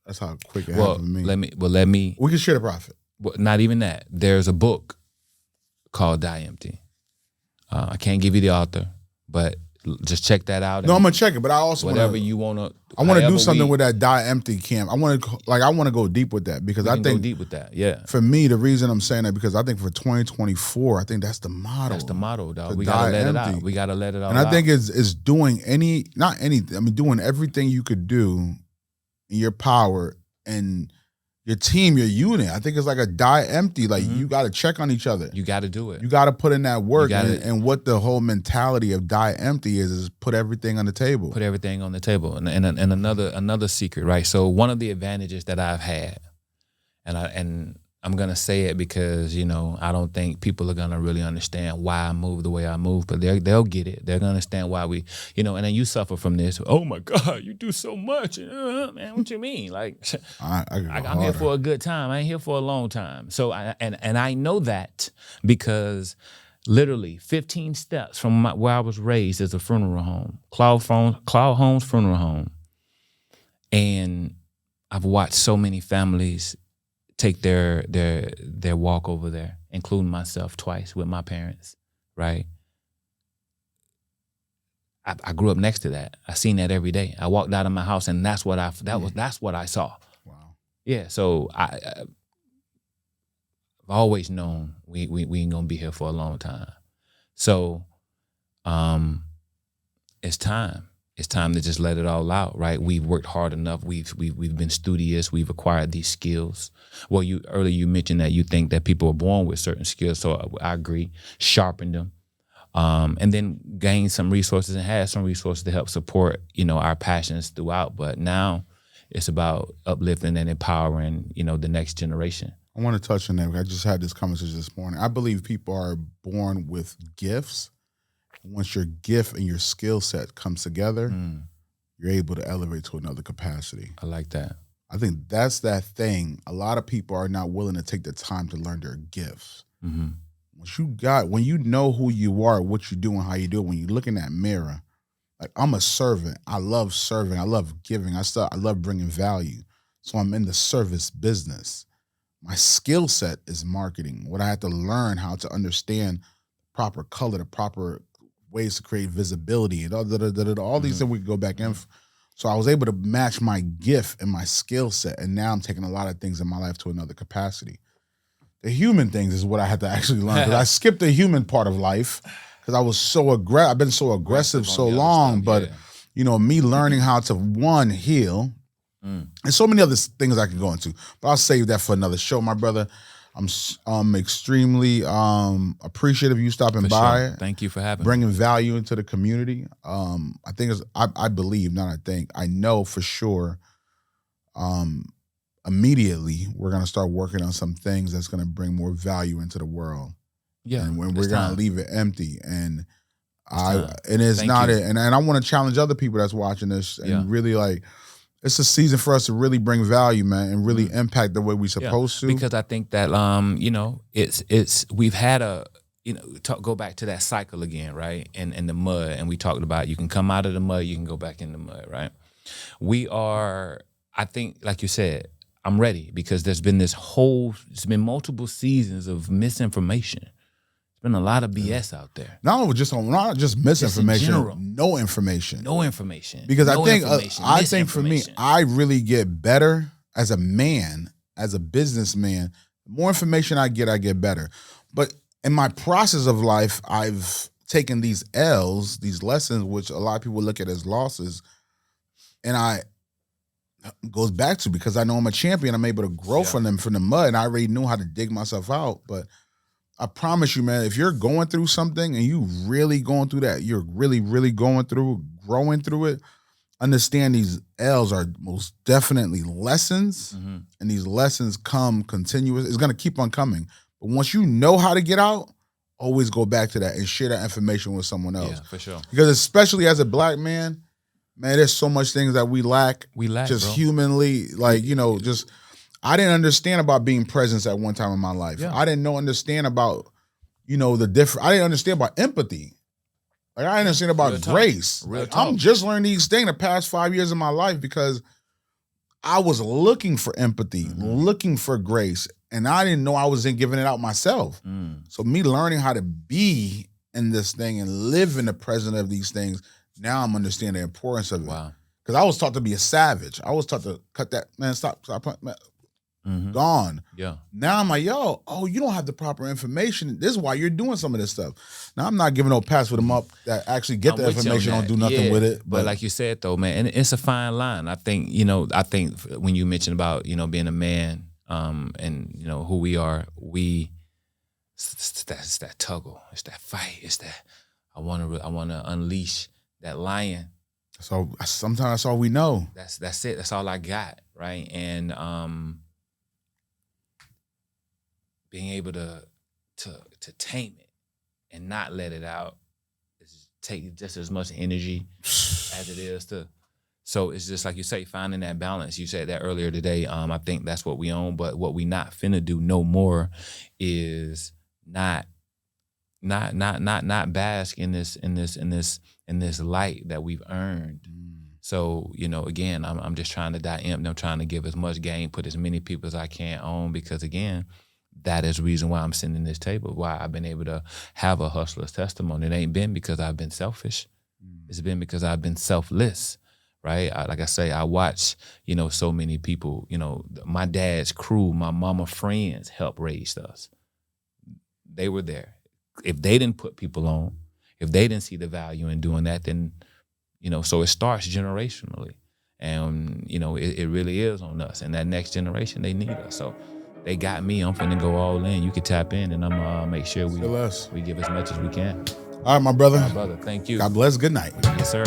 That's how quick it happened to me. Let me. We can share the profit. Well, not even that. There's a book called Die Empty. I can't give you the author, but just check that out. No, I'm gonna check it. But I also whatever you wanna. I want to do something with that Die Empty camp. I want to go deep with that because I think go deep with that. Yeah. For me, the reason I'm saying that because I think for 2024, I think that's the motto. That's the motto, dog. We gotta let it out. We gotta let it all out. And I think it's doing doing everything you could do in your power and your team, your unit. I think it's like a die empty. Like you got to check on each other. You got to do it. You got to put in that work. And what the whole mentality of die empty is put everything on the table. Put everything on the table. And another secret, right? So one of the advantages that I've had, and I'm gonna say it because I don't think people are gonna really understand why I move the way I move, but they'll get it. They're gonna understand why we, and then you suffer from this. Oh my God, you do so much, man. What you mean? Like, I'm here for a good time. I ain't here for a long time. So I know that because literally 15 steps from where I was raised is a funeral home, Claude Holmes Funeral Home, and I've watched so many families take their walk over there, including myself twice with my parents, right? I grew up next to that. I seen that every day. I walked out of my house and that's what I saw. Wow. Yeah, so I've always known we ain't gonna be here for a long time. So it's time. It's time to just let it all out, right? We've worked hard enough. We've been studious. We've acquired these skills. Well, earlier you mentioned that you think that people are born with certain skills, so I agree. Sharpen them, and then gain some resources and have some resources to help support, our passions throughout. But now it's about uplifting and empowering, the next generation. I want to touch on that. I just had this conversation this morning. I believe people are born with gifts. Once your gift and your skill set comes together, you're able to elevate to another capacity. I like that. I think that's that thing. A lot of people are not willing to take the time to learn their gifts. Mm-hmm. When you know who you are, what you do, and how you do it, when you look in that mirror, like I'm a servant. I love serving. I love giving. I love bringing value. So I'm in the service business. My skill set is marketing. What I had to learn how to understand proper color, the proper ways to create visibility, and all these things we could go back in. So I was able to match my gift and my skill set, and now I'm taking a lot of things in my life to another capacity. The human things is what I had to actually learn, because I skipped the human part of life because I was so aggressive. I've been so aggressive so long, but me learning how to heal, and so many other things I could go into. But I'll save that for another show, my brother. I'm extremely appreciative of you stopping by. Sure. Thank you for having me. Bringing value into the community. I believe, not I think, I know for sure. Immediately, we're gonna start working on some things that's gonna bring more value into the world. Yeah, and when we're gonna leave it empty, and Thank not you. it. And I want to challenge other people that's watching this, and really it's a season for us to really bring value, man, and really impact the way we're supposed to. Because I think that we've had go back to that cycle again, right? And the mud, and we talked about you can come out of the mud, you can go back in the mud, right? I think, like you said, I'm ready, because it's been multiple seasons of misinformation. There's been a lot of BS out there. Not just misinformation, no information. Because I think for me, I really get better as a man, as a businessman. The more information I get better. But in my process of life, I've taken these L's, these lessons, which a lot of people look at as losses, and goes back to, because I know I'm a champion, I'm able to grow from the mud, and I already knew how to dig myself out. But I promise you, man, if you're going through something and you really going through that, you're really, really growing through it, understand these L's are most definitely lessons, and these lessons come continuous. It's going to keep on coming. But once you know how to get out, always go back to that and share that information with someone else. Yeah, for sure. Because especially as a black man, there's so much things that we lack. Just bro. Humanly, I didn't understand about being present at one time in my life. Yeah. I didn't understand about, I didn't understand about empathy. I didn't understand about grace. I'm just learning these things the past 5 years of my life, because I was looking for empathy, looking for grace, and I didn't know I wasn't giving it out myself. So me learning how to be in this thing and live in the present of these things, now I'm understanding the importance of it. Wow. Because I was taught to be a savage. I was taught to cut that, man, stop, man. Gone. Yeah. Now I'm like, you don't have the proper information. This is why you're doing some of this stuff. Now I'm not giving no pass for them up that actually get the information, don't do nothing with it. But like you said though, man, and it's a fine line. I think, when you mentioned about, being a man, and who we are, it's that tuggle, it's that fight, it's that I wanna unleash that lion. So sometimes that's all we know. That's it. That's all I got, right? And being able to tame it and not let it out take just as much energy as it is to. So it's just like you say, finding that balance. You said that earlier today. I think that's what we own, but what we not finna do no more is not bask in this light that we've earned. So, again, I'm just trying to die empty. I'm trying to give as much game, put as many people as I can on, because again, that is the reason why I'm sitting at this table, why I've been able to have a hustler's testimony. It ain't been because I've been selfish. It's been because I've been selfless, right? Like I say, I watch, so many people, my dad's crew, my mama friends helped raise us. They were there. If they didn't put people on, if they didn't see the value in doing that, then, so it starts generationally. And, it really is on us. And that next generation, they need us. So they got me. I'm finna go all in. You can tap in, and I'm gonna make sure we give as much as we can. All right, my brother. Thank you. God bless. Good night. Yes, sir.